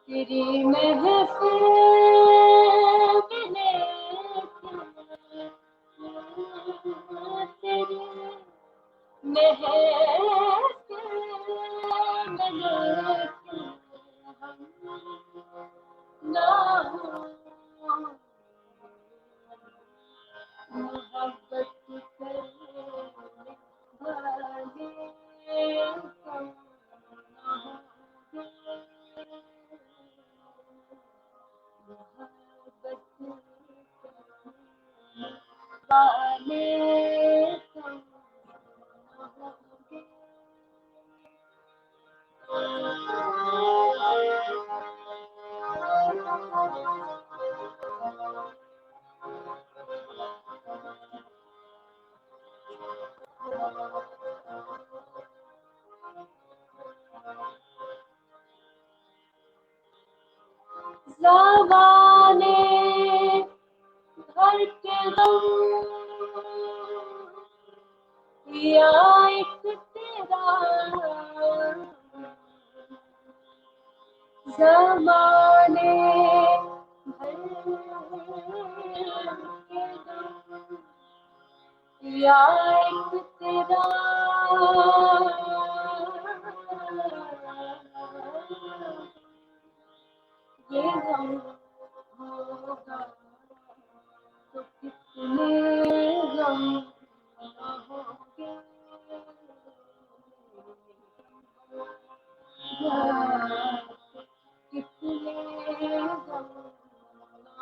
तेरी महफिल मिले, तेरी महफिल मिले, हम ना हो मोहब्बत करने वाले कम ना होंगे, मोहब्बत करने वाले कम ना होंगे। ज़माने भर के गम या एक तेरा, ज़माने भर के गम या एक तेरा, ये गम होगा तो कितने गम होंगे, कितने गम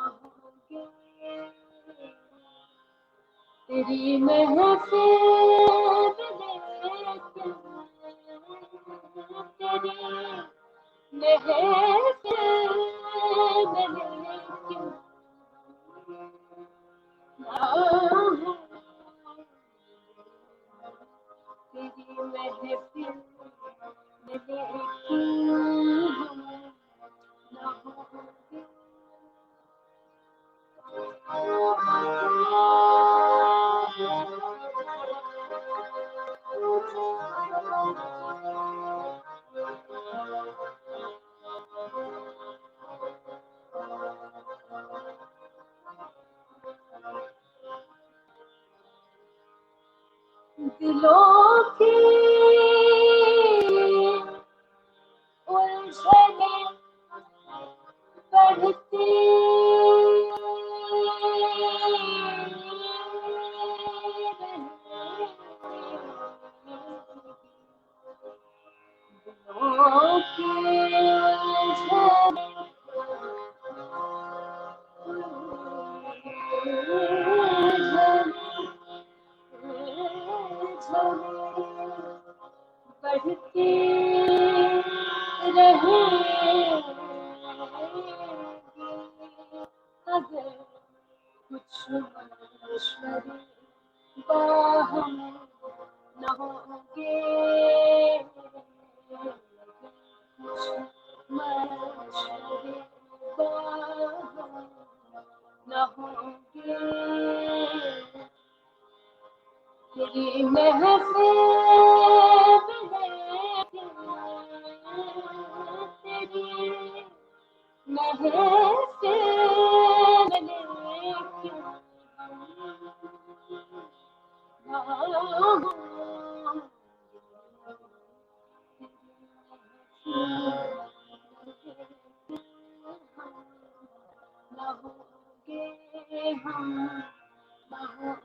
होंगे। तेरी महफिल लेके, तेरी महफिल लेके तेरी महफिल लेके हम ना होंगे। दिलों की उलझने बढ़ती दिलों की बढ़ती रहेगी अगर कुछ मशवरे बाहम न होंगे, कुछ मशवरे बाहम न होंगे। तेरी महफिल लेके, तेरी महफिल लेके हम ना होंगे, हम ना होंगे,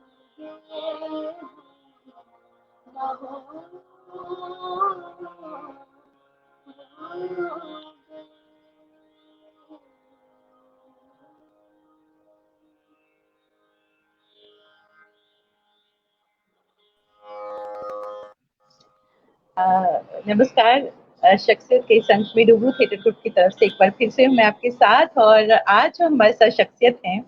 नमस्कार। शख्सियत के संग में डूबू थिएटर ग्रुप की तरफ से एक बार फिर से मैं आपके साथ। और आज जो हमारे साथ शख्सियत हैं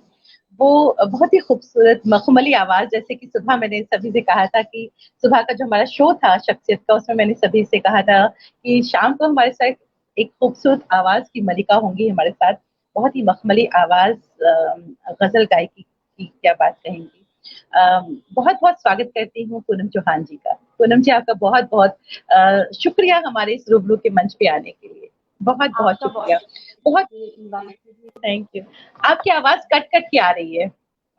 वो बहुत ही खूबसूरत मखमली आवाज, जैसे कि सुबह मैंने सभी से कहा था कि सुबह का जो हमारा शो था शख्सियत का, उसमें मैंने सभी से कहा था कि शाम को हमारे साथ एक खूबसूरत आवाज की मलिका होंगी हमारे साथ। बहुत ही मखमली आवाज, गजल गायकी की क्या बात कहेंगी। बहुत बहुत स्वागत करती हूँ पूनम चौहान जी का। पूनम जी, आपका बहुत बहुत शुक्रिया हमारे इस रूबरू के मंच पे आने के लिए। बहुत बहुत आपका शुक्रिया। बहुत बहुत इनवाइट करने के लिए। Thank you. आपकी आवाज कट कट के आ रही है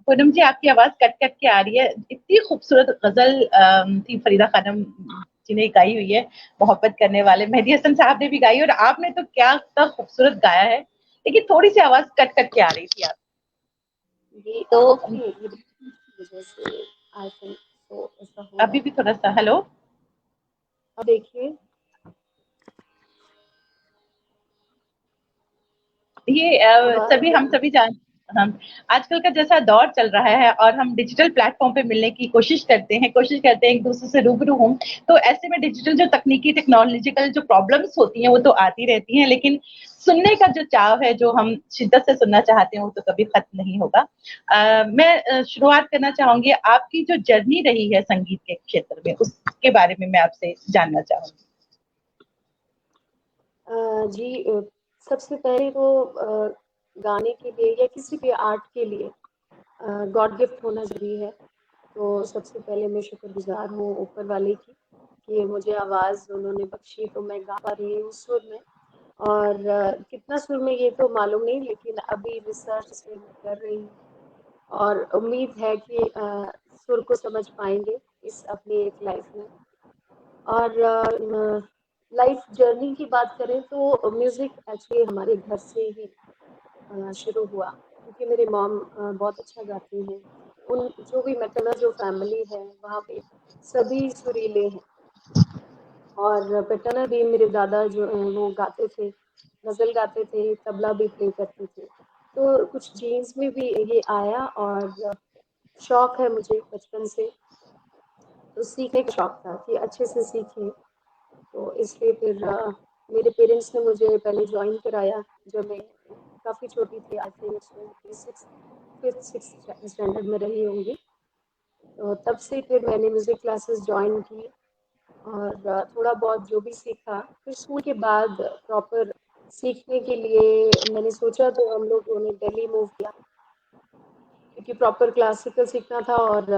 पूनम जी, आपकी आवाज कट कट के आ रही है। इतनी खूबसूरत गजल थी फरीदा खानम जी ने गाई हुई है, मोहब्बत करने वाले मेहदी हसन साहब ने भी गाई, और आपने तो क्या इतना खूबसूरत गाया है, लेकिन थोड़ी सी आवाज कट कट के आ रही थी आप। ये तो ओके, ये वजह से आई थिंक तो ऐसा हो रहा अभी है। भी थोड़ा सा हेलो। अब देखिए, ये अब आ सभी रही हम है। सभी जान हम आजकल का जैसा दौर चल रहा है और हम डिजिटल प्लेटफॉर्म पे मिलने की कोशिश करते हैं एक दूसरे से रूबरू हों। तो ऐसे में डिजिटल जो तकनीकी टेक्नोलॉजिकल जो प्रॉब्लम्स होती हैं वो तो आती रहती हैं, लेकिन सुनने का जो चाव है, जो हम शिद्दत से सुनना चाहते हैं, वो तो कभी खत्म नहीं होगा। मैं शुरुआत करना चाहूंगी, आपकी जो जर्नी रही है संगीत के क्षेत्र में उसके बारे में मैं आपसे जानना चाहूंगी। जी, सबसे पहले तो गाने के लिए या किसी भी आर्ट के लिए गॉड गिफ्ट होना जरूरी है। तो सबसे पहले मैं शुक्रगुजार हूँ ऊपर वाले की कि मुझे आवाज़ उन्होंने बख्शी तो मैं गा पा रही हूँ उस सुर में। और कितना सुर में ये तो मालूम नहीं, लेकिन अभी रिसर्च से मैं कर रही हूँ और उम्मीद है कि सुर को समझ पाएंगे इस अपनी एक लाइफ में। और लाइफ जर्नी की बात करें तो म्यूज़िक एक्चुअली हमारे घर से ही शुरू हुआ, क्योंकि मेरी मॉम बहुत अच्छा गाती हैं। उन जो भी मैटरनल जो फैमिली है वहाँ पे सभी सुरीले हैं। और पैटर्नर भी मेरे दादा जो हैं वो गाते थे, गज़ल गाते थे, तबला भी प्ले करते थे। तो कुछ जीन्स में भी ये आया और शौक है मुझे बचपन से। तो सीखने का शौक था कि अच्छे से सीखें। तो इसलिए फिर मेरे पेरेंट्स ने मुझे पहले ज्वाइन कराया जब मैं काफ़ी छोटी थी, I think six fifth six standard में रही होंगी। तो तब से फिर मैंने म्यूज़िक क्लासेस ज्वाइन की और थोड़ा बहुत जो भी सीखा। फिर स्कूल के बाद प्रॉपर सीखने के लिए मैंने सोचा, तो हम लोगों ने दिल्ली मूव किया, क्योंकि प्रॉपर क्लासिकल सीखना था और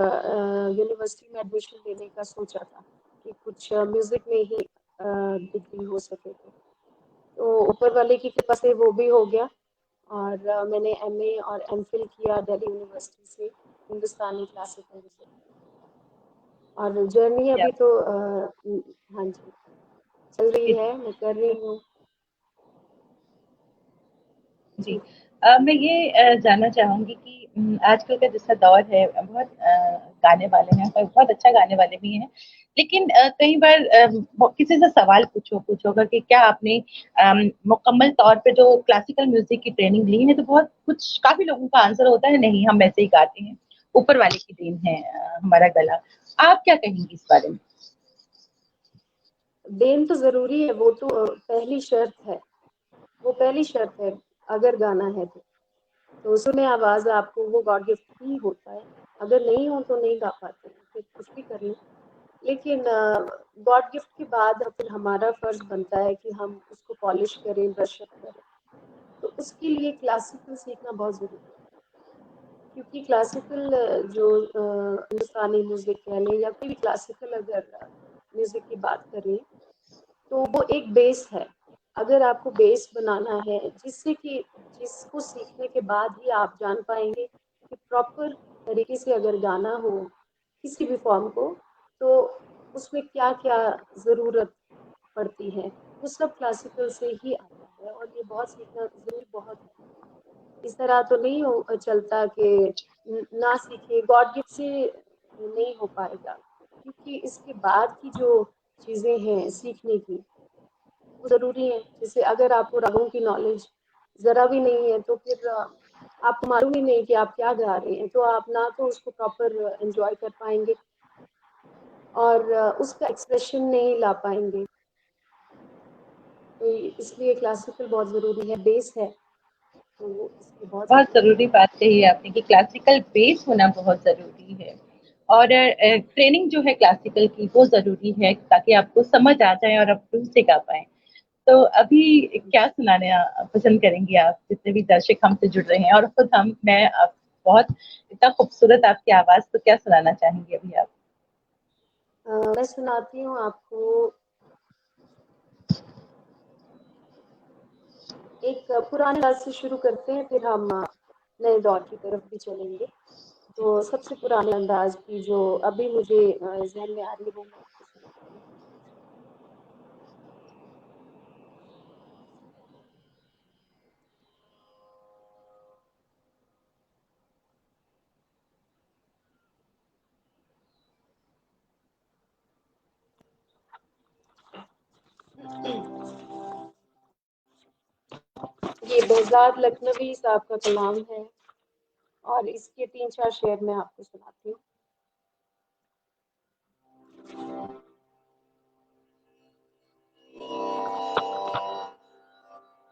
यूनिवर्सिटी में एडमिशन लेने का सोचा था कि कुछ म्यूज़िक में ही डिग्री हो सके। तो ऊपर वाले की कृपा से वो भी हो गया और मैंने एमए और एमफिल किया दिल्ली यूनिवर्सिटी से हिंदुस्तानी क्लासिकल से। और जर्नी क्या अभी तो हाँ जी, चल रही जी। है, मैं कर रही हूँ। जी। जी। मैं ये जानना चाहूँगी कि आजकल का जैसा दौर है, बहुत गाने वाले हैं, पर बहुत अच्छा गाने वाले भी हैं। लेकिन कई बार किसी से सवाल पूछोगा कि क्या आपने मुकम्मल तौर पे जो क्लासिकल म्यूज़िक की ट्रेनिंग ली है, तो बहुत कुछ काफ़ी लोगों का आंसर होता है, नहीं, हम ऐसे ही गाते हैं, ऊपर वाले की देन है हमारा गला। आप क्या कहेंगी इस बारे में? देन तो ज़रूरी है, वो तो पहली शर्त है, वो पहली शर्त है अगर गाना है तो। तो सुने आवाज़ आपको वो गॉड गिफ्ट ही होता है। अगर नहीं हो तो नहीं गा पाते, फिर कुछ भी कर लें। लेकिन गॉड गिफ्ट के बाद फिर हमारा फर्ज बनता है कि हम उसको पॉलिश करें, ब्रश अप करें। तो उसके लिए क्लासिकल सीखना बहुत ज़रूरी है, क्योंकि क्लासिकल जो हिंदुस्तानी म्यूजिक कह लें या कोई भी क्लासिकल अगर म्यूजिक की बात करें, तो वो एक बेस है। अगर आपको बेस बनाना है जिससे कि जिसको सीखने के बाद ही आप जान पाएंगे कि प्रॉपर तरीके से अगर गाना हो किसी भी फॉर्म को, तो उसमें क्या क्या ज़रूरत पड़ती है, वो सब क्लासिकल से ही आता है। और ये बहुत सीखना ज़रूरी बहुत है। इस तरह तो नहीं चलता कि ना सीखे, गॉड गिफ्ट से नहीं हो पाएगा, क्योंकि इसके बाद की जो चीज़ें हैं सीखने की, वो ज़रूरी है। जैसे अगर आपको रागों की नॉलेज ज़रा भी नहीं है, तो फिर आपको मालूम ही नहीं कि आप क्या गा रहे हैं, तो आप ना तो उसको प्रॉपर एंजॉय कर पाएंगे और उसका एक्सप्रेशन नहीं ला पाएंगे। तो इसलिए क्लासिकल बहुत ज़रूरी है, बेस है तो इसकी बहुत बहुत ज़रूरी ज़रूरी बात कही है आपने कि क्लासिकल बेस होना बहुत ज़रूरी है और ट्रेनिंग जो है क्लासिकल की वो ज़रूरी है ताकि आपको समझ आ जाए और आप फिर से गा पाएँ। तो अभी क्या सुनाने पसंद करेंगी आप, जितने भी दर्शक हमसे जुड़ रहे हैं और खुद मैं आप बहुत इतना खूबसूरत आपकी आवाज़, तो क्या सुनाना चाहेंगी अभी आप? मैं सुनाती हूँ आपको एक पुराने अंदाज से शुरू करते हैं, फिर हम नए दौर की तरफ भी चलेंगे। तो सबसे पुराने अंदाज की जो अभी मुझे ज़हन में आ रही है वो मैं आपको सुनाती हूँ। ये बेहज़ाद लखनवी साहब का कलाम है और इसके 3-4 शेर मैं आपको सुनाती हूँ।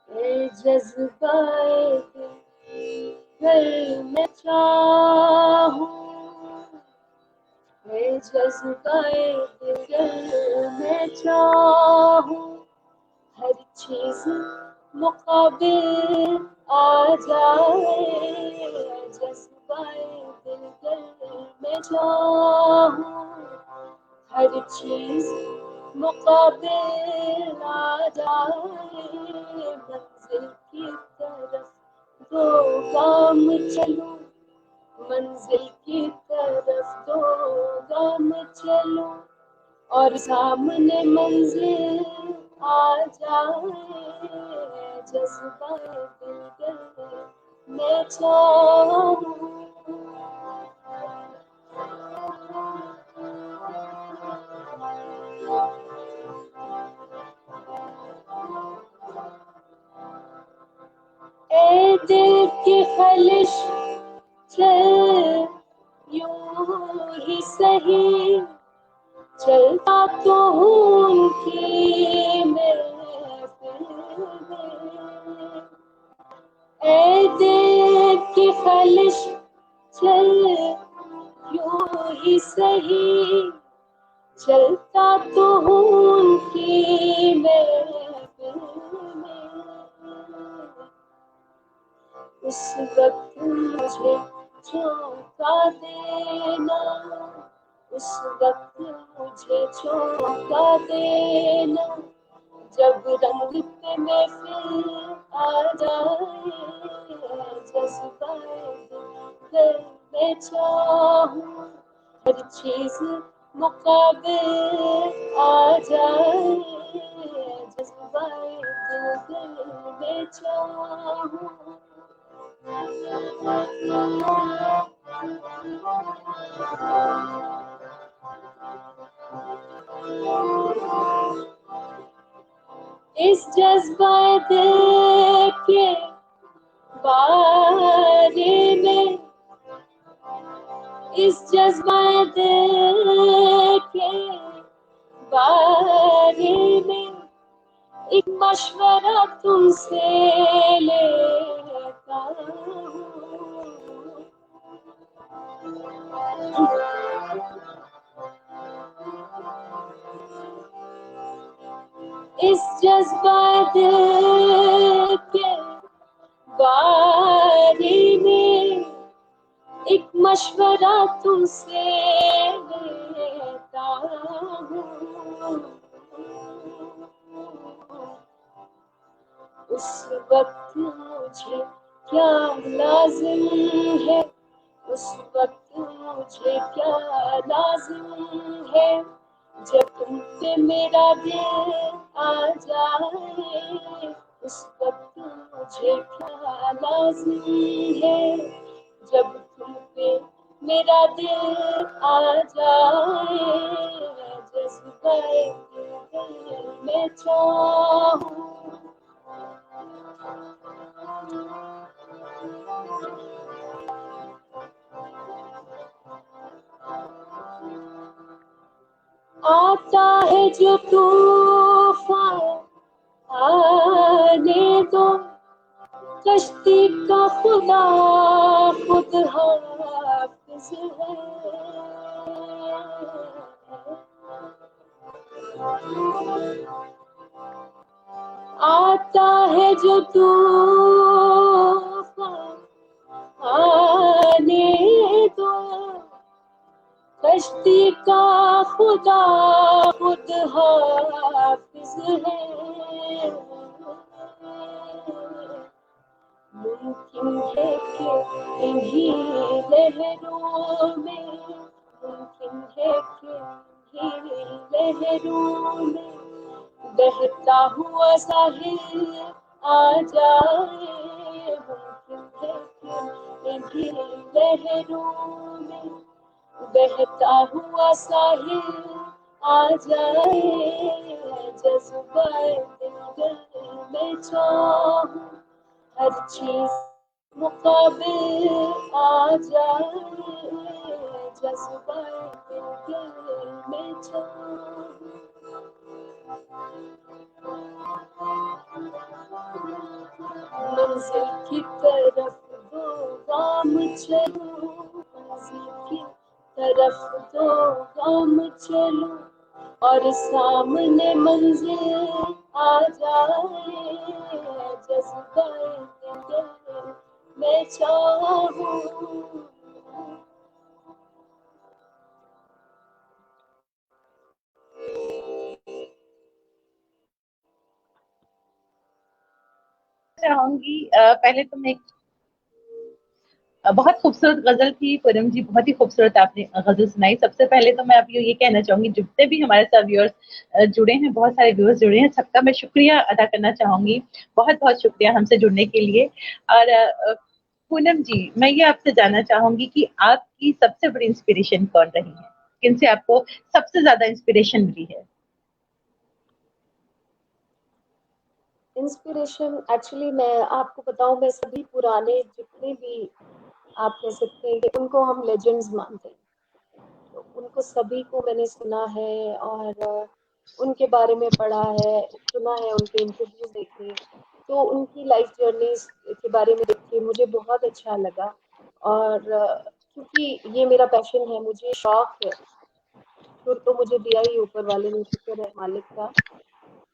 ए जज़्बाए दिल मैं चाहूँ, ए जज़्बाए दिल मैं चाहूँ, हर चीज़ मुक़ाबिल आ जाए। जज़्बाए दिल में चाहूँ, हर चीज़ मुक़ाबिल आ जाए। मंज़िल की तरफ 2 गाम चलूँ, मंज़िल की तरफ 2 गाम चलूँ और सामने मंजिल आ जाए। जज़्बाए दिल मैं चाहूँ। ए दिल की ख़लिश चल यूं ही सही, चलता तो हूँ उनकी महफ़िल में। ए दिल की ख़लिश चल यूं ही सही, चलता तो हूँ उनकी महफ़िल में। उस वक्त मुझे झोंका देना, उस वक्त मुझे झोंका देना, जब रंग पे महफिल आ जाए। जज़्बाए दिल में चाहूँ, हर चीज़ मुक़ाबिल आ जाए। जज़्बाए दिल में चाहूँ। इस जज़्बाए दिल के बारे में, इस जज़्बाए दिल के बारे में एक मशवरा तुमसे लेता हूँ। इस जज़्बाए दिल के बारे में एक मशवरा तुमसे लेता हूँ। उस वक्त मुझे क्या लाज़िम है, उस वक्त मुझे क्या लाज़िम है, जब तुम पे मेरा दिल आ जाए। उस वक्त मुझे क्या लाज़िम है, जब तुम पे मेरा दिल आ जाए। गए दिल में चाहूं। आता है जो तूफान आने दो, कश्ती का खुदा खुद हाफिज है। आता है जो तूफान आने दो, कश्ती का खुदा खुद हाफिज है। मुमकिन है कि इन्हीं लहरों में, मुमकिन है कि इन्हीं लहरों में बहता हुआ साहिल आ जाए। मुमकिन है कि इन्हीं लहरों में बहता हुआ साहिल आ जाए। जज्बाए दिल में चाहूं, हर चीज मुकाबिल आ जाए। जज्बाए दिल में चाहूं। मंजिल की तरफ दो गाम चलो, मंजिल की तरफ दो गाम चलो, और सामने मंजिल आ जाए। जज्बाए दिल में चाहूं। चाहूंगी पहले तो मैं बहुत खूबसूरत गजल थी पूनम जी, बहुत ही खूबसूरत आपने गजल सुनाई। सबसे पहले तो मैं आपको ये कहना चाहूंगी, जितने भी हमारे साथ व्यूअर्स जुड़े हैं, बहुत सारे व्यूअर्स जुड़े हैं, सबका मैं शुक्रिया अदा करना चाहूंगी। बहुत बहुत शुक्रिया हमसे जुड़ने के लिए। और पूनम जी, मैं ये आपसे जानना चाहूंगी कि आपकी सबसे बड़ी इंस्पिरेशन कौन रही है, किनसे आपको सबसे ज्यादा इंस्पिरेशन मिली है? इंस्पिरेशन एक्चुअली मैं आपको बताऊं, मैं सभी पुराने जितने भी आप कह सकते हैं कि उनको हम लेजेंड्स मानते हैं, तो उनको सभी को मैंने सुना है और उनके बारे में पढ़ा है, सुना है, उनके इंटरव्यूज देखे। तो उनकी लाइफ जर्नी के बारे में देख के मुझे बहुत अच्छा लगा। और क्योंकि ये मेरा पैशन है, मुझे शौक है, शुरू तो मुझे दिया ही ऊपर वाले ने, शुक्र है मालिक का।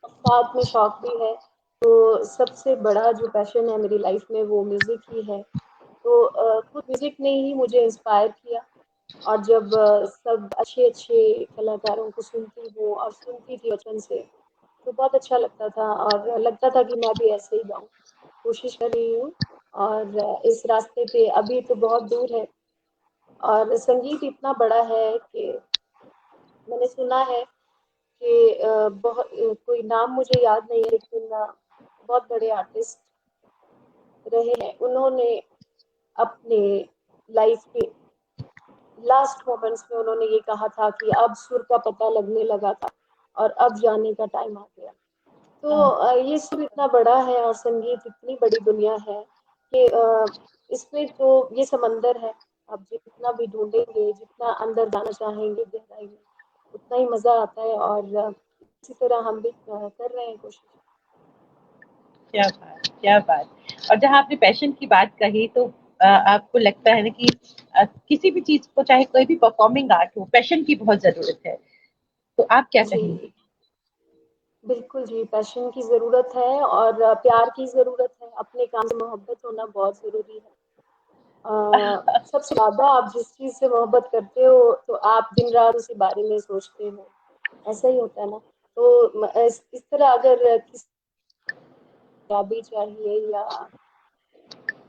साथ में शौक भी है। तो सबसे बड़ा जो पैशन है मेरी लाइफ में वो म्यूजिक ही है। तो खुद म्यूजिक ने ही मुझे इंस्पायर किया। और जब सब अच्छे अच्छे कलाकारों को सुनती हूँ और सुनती थी बचपन से, तो बहुत अच्छा लगता था और लगता था कि मैं भी ऐसे ही गाऊं। कोशिश कर रही हूँ। और इस रास्ते पे अभी तो बहुत दूर है। और संगीत इतना बड़ा है कि मैंने सुना है कि बहुत कोई नाम मुझे याद नहीं है, लेकिन बहुत बड़े आर्टिस्ट रहे हैं, उन्होंने अपने लाइफ के लास्ट मोमेंट्स में उन्होंने ये कहा था कि अब सुर का पता लगने लगा था और अब जाने का टाइम आ गया। तो ये सुर इतना बड़ा है और संगीत इतनी बड़ी दुनिया है कि इसमें तो ये समंदर है। आप जितना भी ढूंढेंगे, जितना अंदर जाना चाहेंगे गहराई में, उतना ही मजा आता है। और इसी तरह हम भी कर रहे हैं कोशिश। क्या बात, क्या बात। और जहाँ आपने पैशन की बात कही, तो आपको लगता है ना कि किसी भी चीज को, चाहे कोई भी परफॉर्मिंग आर्ट हो, पैशन की बहुत जरूरत है, तो आप क्या जी कहेंगे? बिल्कुल जी, पैशन की जरूरत है और प्यार की जरूरत है। अपने काम से मोहब्बत होना बहुत जरूरी है। सबसे ज्यादा आप जिस चीज से मोहब्बत करते हो तो आप दिन रात उसी बारे में सोचते हो, ऐसा ही होता है ना। तो इस तरह अगर किसी भी चाहिए या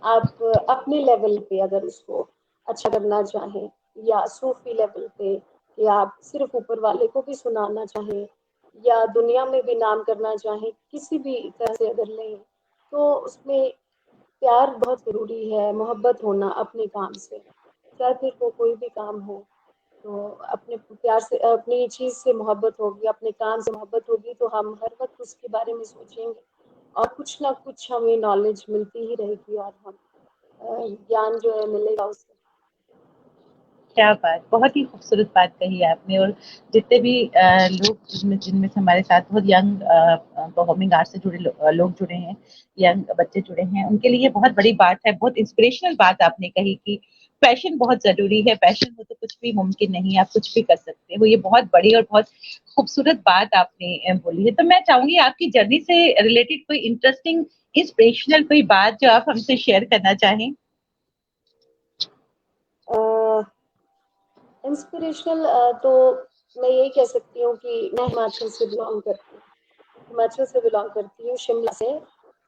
आप अपने लेवल पे अगर उसको अच्छा करना चाहें, या सूफी लेवल पे, या आप सिर्फ ऊपर वाले को भी सुनाना चाहें, या दुनिया में भी नाम करना चाहें, किसी भी तरह से अगर लें, तो उसमें प्यार बहुत जरूरी है, मोहब्बत होना अपने काम से, चाहे फिर वो कोई भी काम हो। तो अपने प्यार से, अपनी चीज़ से मोहब्बत होगी, अपने काम से मोहब्बत होगी, तो हम हर वक़्त उसके बारे में सोचेंगे और कुछ ना कुछ हमें नॉलेज मिलती ही रहेगी और हम ज्ञान जो है मिलेगा उससे। क्या बात, बहुत ही खूबसूरत बात कही आपने। और जितने भी लोग जिनमें से हमारे साथ बहुत यंग परफॉर्मिंग आर्ट से जुड़े लोग जुड़े हैं, यंग बच्चे जुड़े हैं, उनके लिए बहुत बड़ी बात है, बहुत इंस्पिरेशनल बात आपने कही कि पैशन बहुत जरूरी है, पैशन हो तो कुछ भी मुमकिन नहीं है, आप कुछ भी कर सकते हो। ये बहुत बड़ी और बहुत खूबसूरत बात आपने बोली है। तो मैं चाहूंगी आपकी जर्नी से रिलेटेड कोई इंटरेस्टिंग इंस्पिरेशनल कोई बात जो आप हमसे शेयर करना चाहें। इंस्पिरेशनल तो मैं यही कह सकती हूँ कि मैं हिमाचल से बिलोंग करती हूँ, हिमाचल से बिलोंग करती हूँ, शिमला से।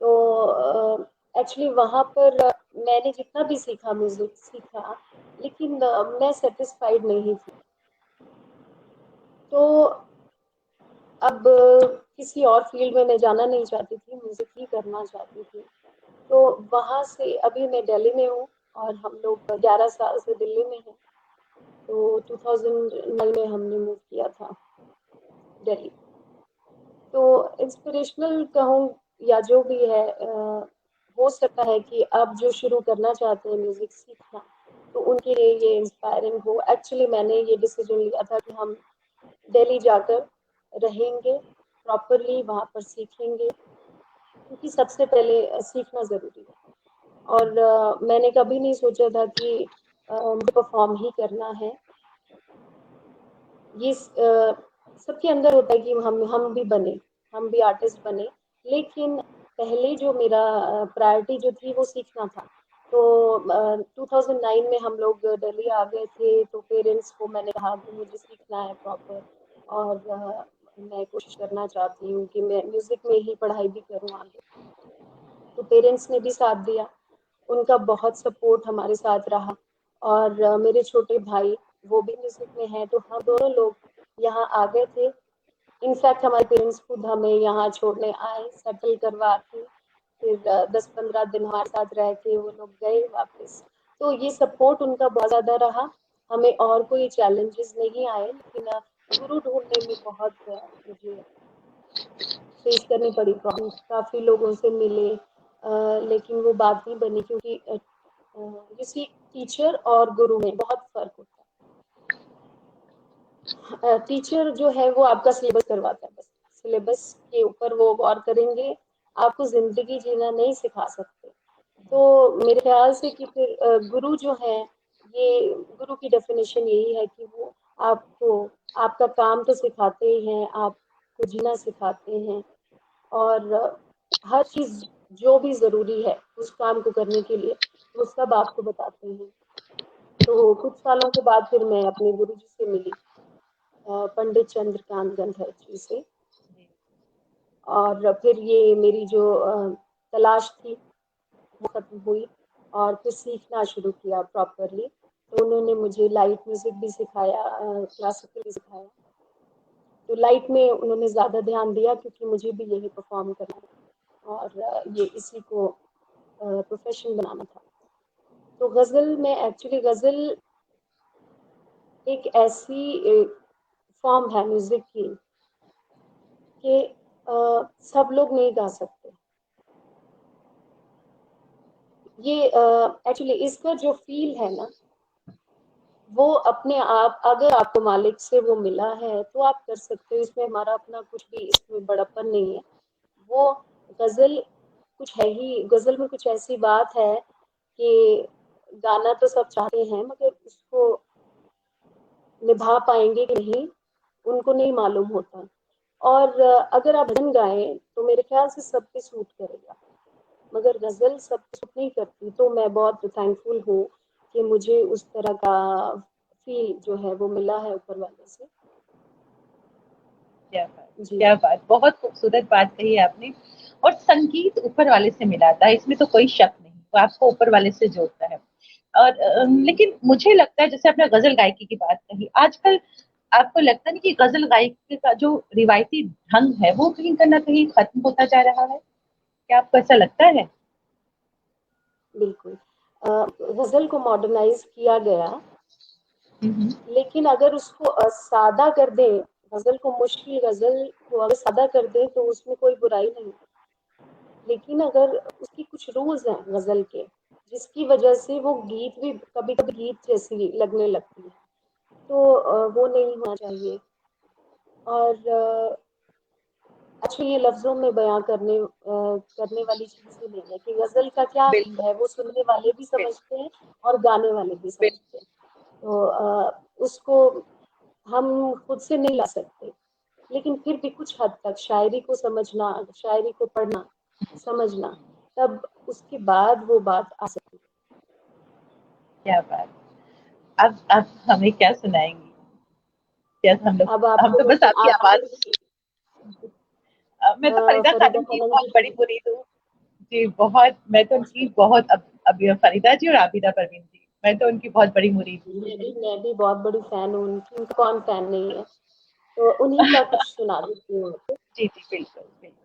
तो एक्चुअली वहाँ पर मैंने जितना भी सीखा, म्यूजिक सीखा, लेकिन मैं सेटिस्फाइड नहीं थी। तो अब किसी और फील्ड में मैं जाना नहीं चाहती थी, म्यूजिक ही करना चाहती थी। तो वहाँ से अभी मैं दिल्ली में हूँ और हम लोग 11 साल से दिल्ली में हैं। तो 2009 में हमने मूव किया था दिल्ली। तो इंस्पिरेशनल कहूँ या जो भी है, हो सकता है कि आप जो शुरू करना चाहते हैं म्यूजिक सीखना, तो उनके लिए ये इंस्पायरिंग हो। एक्चुअली मैंने ये डिसीजन लिया था कि हम दिल्ली जाकर रहेंगे, प्रॉपरली वहाँ पर सीखेंगे, क्योंकि सबसे पहले सीखना ज़रूरी है। और मैंने कभी नहीं सोचा था कि मुझे परफॉर्म ही करना है। ये सबके अंदर होता है कि हम भी बने, हम भी आर्टिस्ट बने, लेकिन पहले जो मेरा प्रायोरिटी जो थी वो सीखना था। तो 2009 में हम लोग दिल्ली आ गए थे, तो पेरेंट्स को मैंने कहा कि मुझे सीखना है प्रॉपर, और मैं कोशिश करना चाहती हूँ कि मैं म्यूजिक में ही पढ़ाई भी करूँ आगे। तो पेरेंट्स ने भी साथ दिया, उनका बहुत सपोर्ट हमारे साथ रहा। और मेरे छोटे भाई वो भी म्यूजिक में हैं, तो हम दोनों लोग यहाँ आ गए थे। इनफैक्ट हमारे पेरेंट्स खुद हमें यहाँ छोड़ने आए, सेटल करवा के, फिर 10-15 दिन हमारे साथ रह के वो लोग गए वापस। तो ये सपोर्ट उनका बहुत ज़्यादा रहा। हमें और कोई चैलेंजेस नहीं आए, लेकिन गुरु ढूंढने में बहुत मुझे फेस करनी पड़ी प्रॉब्लम्स। काफ़ी लोगों से मिले, लेकिन वो बात नहीं बनी, क्योंकि किसी टीचर और गुरु में बहुत फर्क होता है। टीचर जो है वो आपका सिलेबस करवाता है, बस सिलेबस के ऊपर वो गौर करेंगे, आपको जिंदगी जीना नहीं सिखा सकते। तो मेरे ख्याल से कि फिर गुरु जो है, ये गुरु की डेफिनेशन यही है कि वो आपको आपका काम तो सिखाते ही हैं, आपको जीना सिखाते हैं, और हर चीज जो भी जरूरी है उस काम को करने के लिए, वो सब आपको बताते हैं। तो कुछ सालों के बाद फिर मैं अपने गुरु जी से मिली, पंडित चंद्रकांत गंधर जी से। और फिर ये मेरी जो तलाश थी वो खत्म हुई, और फिर सीखना शुरू किया प्रॉपरली। तो उन्होंने मुझे लाइट म्यूजिक भी सिखाया, क्लासिकल भी सिखाया। तो लाइट में उन्होंने ज़्यादा ध्यान दिया, क्योंकि मुझे भी यही परफॉर्म करना था और ये इसी को प्रोफेशन बनाना था। तो गज़ल में, एक्चुअली गज़ल एक ऐसी फॉर्म है म्यूजिक की कि सब लोग नहीं गा सकते। ये एक्चुअली इसका जो फील है ना, वो अपने आप, अगर आपको मालिक से वो मिला है तो आप कर सकते हो। इसमें हमारा अपना कुछ भी, इसमें बड़प्पन नहीं है। वो गजल कुछ है ही, गजल में कुछ ऐसी बात है कि गाना तो सब चाहते हैं, मगर उसको निभा पाएंगे कि नहीं, उनको नहीं मालूम होता। और अगर आप भजन गाएं तो मेरे ख्याल से सब पे सूट करेगा, मगर गजल सब पे सूट नहीं करती। तो मैं बहुत थैंकफुल हूँ कि मुझे उस तरह का फील जो है वो मिला है ऊपर वाले से। क्या बात, जी। क्या बात, बहुत खूबसूरत बात कही आपने। और संगीत ऊपर वाले से मिलाता है, इसमें तो कोई शक नहीं, वो आपको ऊपर वाले से जोड़ता है। और लेकिन मुझे लगता है, जैसे आपने गजल गायकी की बात कही, आजकल आपको लगता नहीं कि गजल गायकी का जो रिवायती ढंग है वो कहीं ना कहीं खत्म होता जा रहा है? क्या आपको ऐसा लगता है? बिल्कुल। गजल को मॉडर्नाइज किया गया, लेकिन अगर उसको सादा कर दें, गजल को, मुश्किल गजल को अगर सादा कर दें तो उसमें कोई बुराई नहीं। लेकिन अगर उसकी कुछ रूल्स हैं गजल के, जिसकी वजह से वो गीत भी कभी कभी गीत जैसी लगने लगती है, तो वो नहीं होना चाहिए। और अच्छा, ये लफ्जों में बयां करने वाली चीज ही नहीं है कि गजल का क्या बिल्कुल है, वो सुनने वाले भी बिल्कुल समझते हैं और गाने वाले भी बिल्कुल। समझते हैं। तो उसको हम खुद से नहीं ला सकते, लेकिन फिर भी कुछ हद तक शायरी को समझना, शायरी को पढ़ना, समझना, तब उसके बाद वो बात आ सकती क्या बात। अब हमें क्या सुनाएंगी? क्या है। अब हम आपको तो मैं बस आपकी आपको आवाज। मैं तो फरीदा फरीदा खानम की खानम बहुत जी बड़ी की। मुरीद हूँ। जी बहुत, मैं तो अच्छा, उनकी बहुत, अब ये फरीदा जी और आबिदा परवीन जी, मैं तो उनकी बहुत बड़ी मुरीद हूँ। मैं भी बहुत बड़ी फैन हूँ उनकी, उनका कौन फैन नहीं है। तो उन्हीं का कुछ सुना देती हूँ आपको। जी जी बिल्कुल बिल्कुल।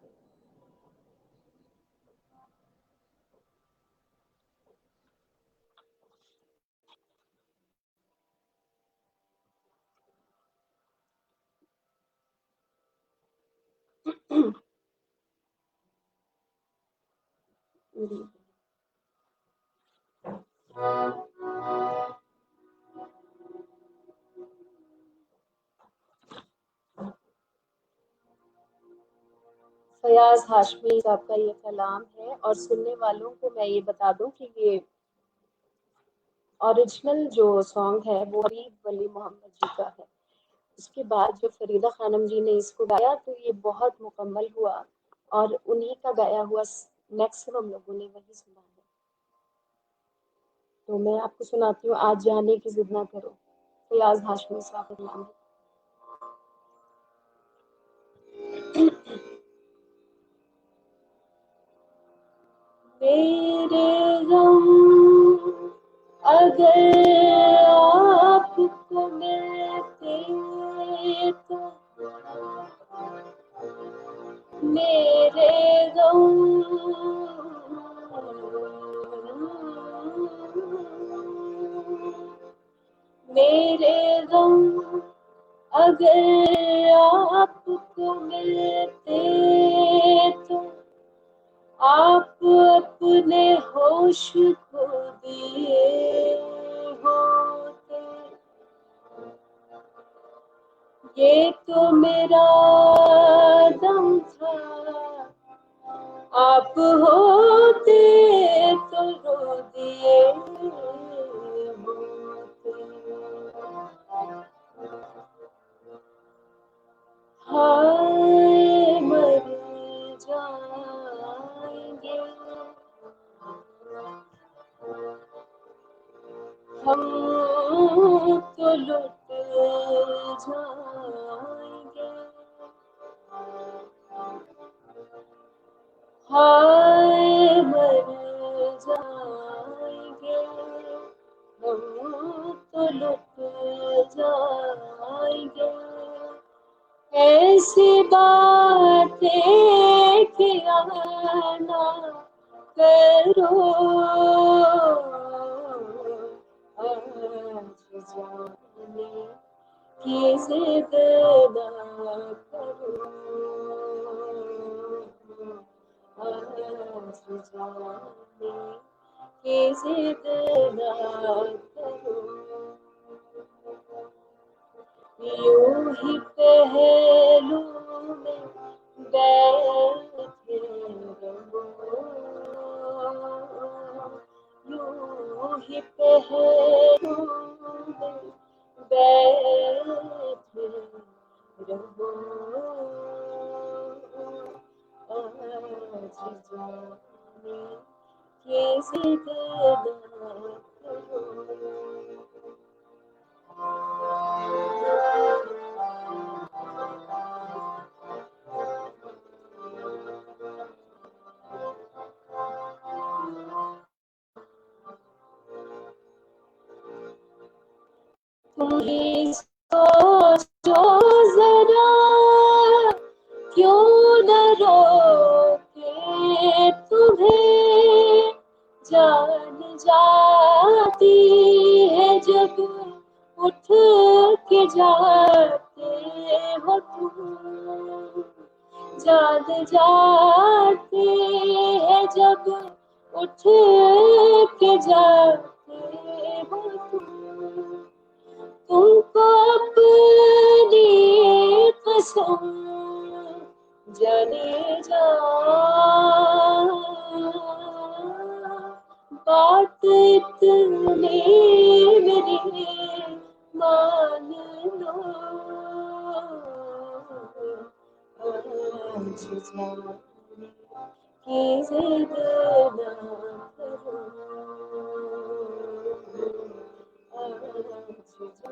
फयाज हाशमी साहब का ये कलाम है, और सुनने वालों को मैं ये बता दूं कि ये ओरिजिनल जो सॉन्ग है वो हबीब वली मोहम्मद जी का है। उसके बाद जो फरीदा खानम जी ने इसको गाया तो ये बहुत मुकम्मल हुआ, और उन्हीं का गाया हुआ मैक्सिमम लोगों ने वही सुना है। तो मैं आपको सुनाती हूँ, आज जाने की जिद ना करो, फयाज हाशमी साहब का नाम है। मेरे गम अगर आपको मिलते तो मेरे गम मेरे गम अगर आपको मिलते तो आप अपने होश खो दिए होते। ये तो मेरा दम था, आप होते तो रो दिए होते। हाय मर जाएंगे हम, तो लुट जाएंगे। हाय मर जाएंगे हम, तो लुट जाएंगे। ऐसी बातें किया ना करो, आज जाने की जिद ना करो, आज जाने की जिद ना करो। यूं ही पहलू में बैठे रहो, यूं ही पहलू में बैठे रहो, आज जाने की जिद ना करो। तुम ही सोचो जरा, क्यों न रोके तुम्हें, जान जाती है जब उठ जाते हो तुम, जाग जाते हैं जब उठ के जाते हो तुमको अपनी कसम जाने जा, बात इतने मेरी मान लो, आज जाने की जिद ना करो, आज जाने की जिद ना करो।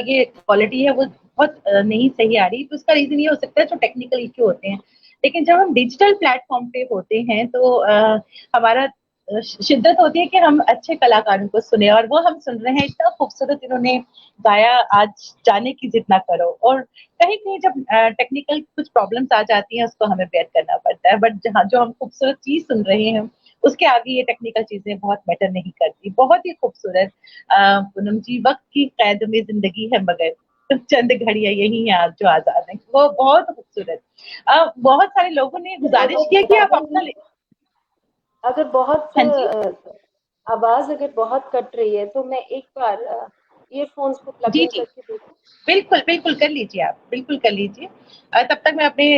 ये क्वालिटी है वो बहुत नहीं सही आ रही, तो उसका रीजन ये हो सकता है जो टेक्निकल इश्यू होते हैं। लेकिन जब हम डिजिटल प्लेटफॉर्म पे होते हैं तो हमारा शिद्दत होती है कि हम अच्छे कलाकारों को सुने, और वो हम सुन रहे हैं, इतना खूबसूरत इन्होंने गाया, आज जाने की जिद ना करो। और कहीं कहीं जब टेक्निकल कुछ प्रॉब्लम्स आ जाती हैं उसको हमें बेयर करना पड़ता है, बट जहाँ जो हम खूबसूरत चीज सुन रहे हैं उसके आगे ये टेक्निकल चीजें बहुत मैटर नहीं करती। बहुत ही खूबसूरत पूनम जी, वक्त की कैद में जिंदगी है मगर चंद घड़ियां यही हैं आज जो आजाद है, वो बहुत खूबसूरत। बहुत सारे लोगों ने गुजारिश किया कि आप अपना अगर बहुत हाँ जी आवाज अगर बहुत कट रही है तो मैं एक बार ईयरफोन्स को प्लग जी इन जी, करके देखूं। बिल्कुल बिल्कुल कर लीजिए, आप बिल्कुल कर लीजिए। तब तक मैं अपने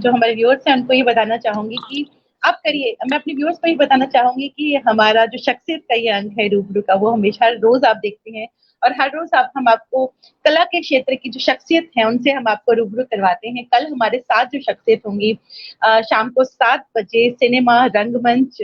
जो हमारे व्यूअर्स हैं उनको ये बताना चाहूंगी कि आप करिए। मैं अपने व्यूअर्स को ये बताना चाहूंगी कि हमारा जो शख्सियत का ये अंक है रूबरू का, वो हमेशा रोज आप देखते हैं, और हर रोज हम आपको कला के क्षेत्र की जो शख्सियत है उनसे हम आपको रूबरू करवाते हैं। कल हमारे साथ जो शख्सियत होंगी शाम को 7 बजे सिनेमा, रंगमंच,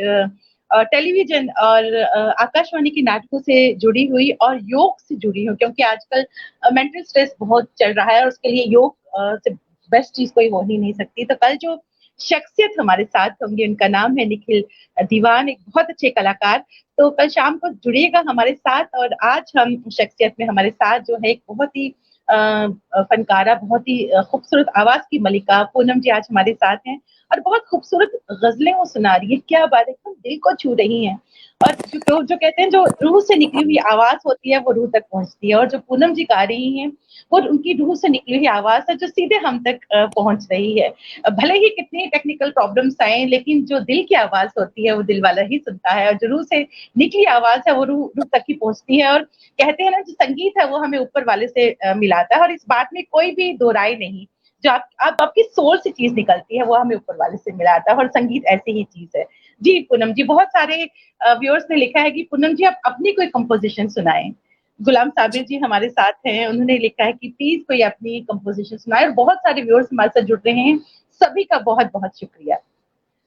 टेलीविजन और आकाशवाणी के नाटकों से जुड़ी हुई और योग से जुड़ी हुई, क्योंकि आजकल मेंटल स्ट्रेस बहुत चल रहा है और उसके लिए योग से बेस्ट चीज कोई हो ही नहीं सकती। तो कल जो शख्सियत हमारे साथ होंगे उनका नाम है निखिल दीवान, एक बहुत अच्छे कलाकार। तो कल शाम को जुड़िएगा हमारे साथ। और आज हम शख्सियत में हमारे साथ जो है एक बहुत ही फनकारा, बहुत ही खूबसूरत आवाज की मलिका पूनम जी आज हमारे साथ हैं, और बहुत खूबसूरत गजलें वो सुना रही है। क्या बात है, एकदम दिल को छू रही हैं। और जो कहते हैं जो रूह से निकली हुई आवाज होती है वो रूह तक पहुंचती है, और जो पूनम जी गा रही हैं वो उनकी रूह से निकली हुई आवाज है जो सीधे हम तक पहुंच रही है। भले ही कितनी टेक्निकल प्रॉब्लम्स आए, लेकिन जो दिल की आवाज होती है वो दिल वाला ही सुनता है, और जो रूह से निकली आवाज है वो रूह तक ही पहुंचती है। और कहते हैं ना, जो संगीत है वो हमें ऊपर वाले से मिलाता है, और इस बात में कोई भी दो राय नहीं। जो आपकी सोल से चीज निकलती है वो हमें ऊपर वाले से मिलाता है, और संगीत ऐसी ही चीज है। जी पूनम जी, बहुत सारे व्यूअर्स ने लिखा है कि पूनम जी आप अपनी कोई कंपोजिशन सुनाएं। गुलाम साबिर जी हमारे साथ हैं, उन्होंने लिखा है कि प्लीज कोई अपनी कंपोजिशन सुनाए, और बहुत सारे व्यूअर्स हमारे साथ जुड़ रहे हैं, सभी का बहुत बहुत शुक्रिया।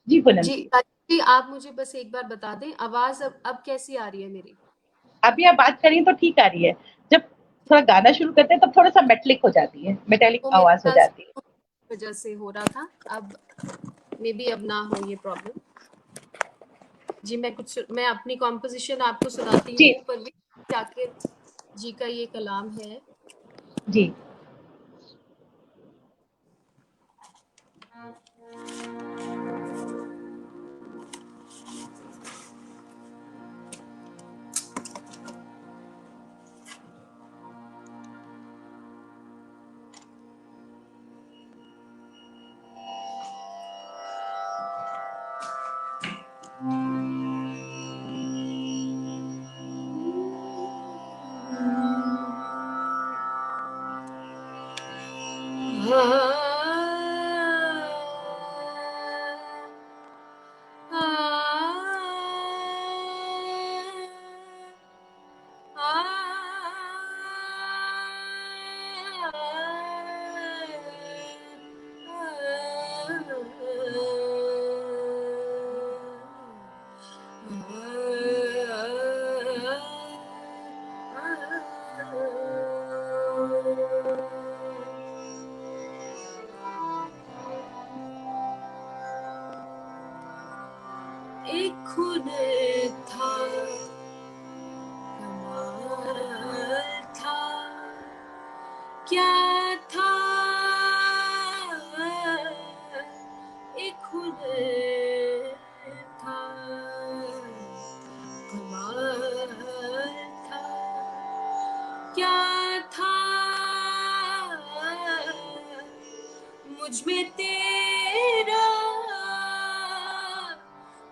जी पूनम जी जी, जी, आप मुझे बस एक बार बता दें आवाज अब कैसी आ रही है मेरी। अभी आप बात करिए तो ठीक आ रही है। जब थोड़ा गाना शुरू करते हैं तब थोड़ा सा मेटेलिक हो जाती है, मेटेलिक वो मेरे आवाज हो ख्याल जाती है। से वजह से हो रहा था, अब मे बी अब ना हो ये प्रॉब्लम। जी मैं अपनी कॉम्पोजिशन आपको सुनाती जी हूँ। परवीन जाकिर जी का ये कलाम है। जी एक खुद था, कमाल था, क्या था, एक खुद था, कमाल था, क्या था, मुझ में तेरा,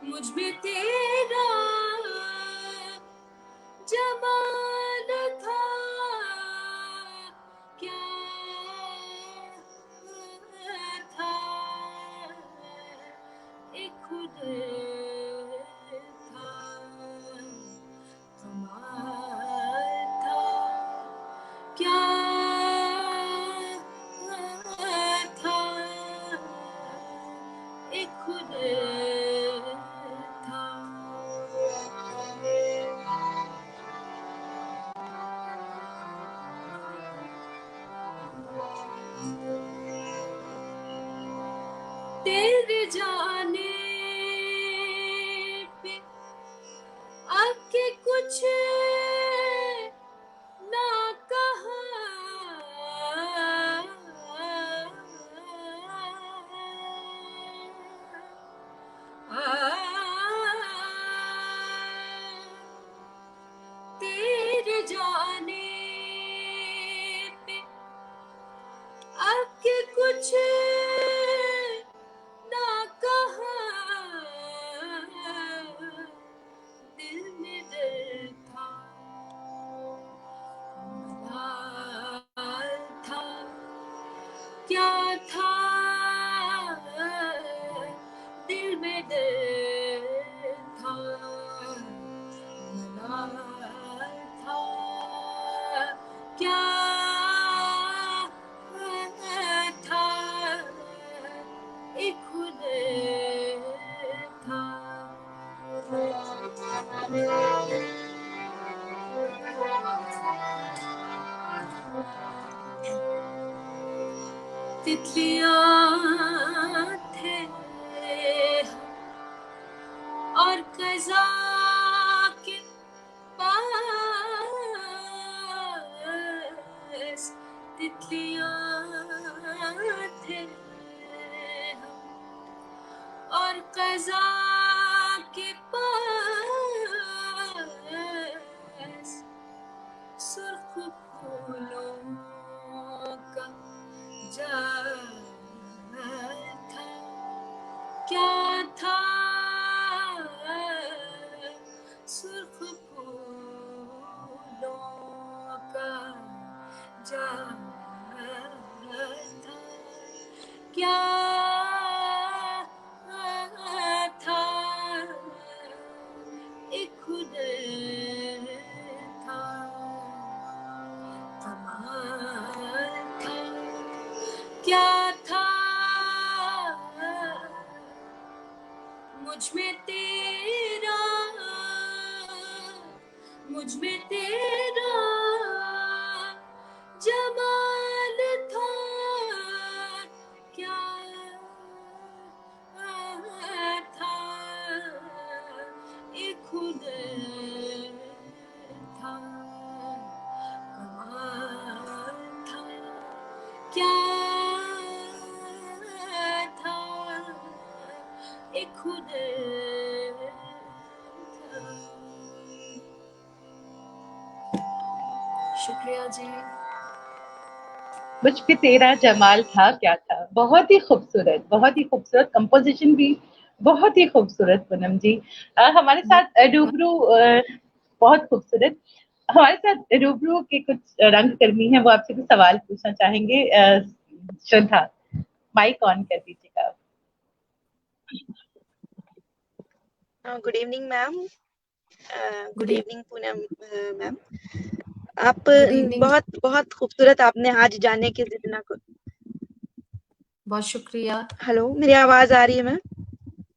मुझ में तेरा जमाल था, क्या था, एक खुद था, कमाल था, क्या था, एक खुद था। तेरे जाने पे आके कुछ ना कहा, तेरे जाने पे आके कुछ ना कहा, दिल में डर था, मलाल था, क्या था, दिल में डर था, मलाल था, क्या था, एक खुद था। तितलियां थे और कज़ा के पास, तितलियां थे और कज़ा के पास, सुर्ख फूलों का जाल था, क्या था, सुर्ख फूलों का जाल था, क्या था, एक खुद था, कमाल था, क्या था, मुझ में तेरा, मुझ में तेरा जमाल था, क्या था, एक खुद था, कमाल था, क्या था, एक खुद था। शुक्रिया जी। मुझ पे तेरा जमाल था, क्या था, बहुत ही खूबसूरत कंपोजिशन भी बहुत ही खूबसूरत। पूनम जी हमारे साथ रूबरू बहुत खूबसूरत। हमारे साथ रूबरू के कुछ रंगकर्मी हैं, वो आपसे कुछ सवाल पूछना चाहेंगे। श्रद्धा, माइक ऑन कर दीजिएगा। Good evening ma'am. Good evening Poonam ma'am. आप बहुत खूबसूरत आपने आज जाने की जितना को। बहुत शुक्रिया। हेलो, मेरी आवाज आ रही है मैम?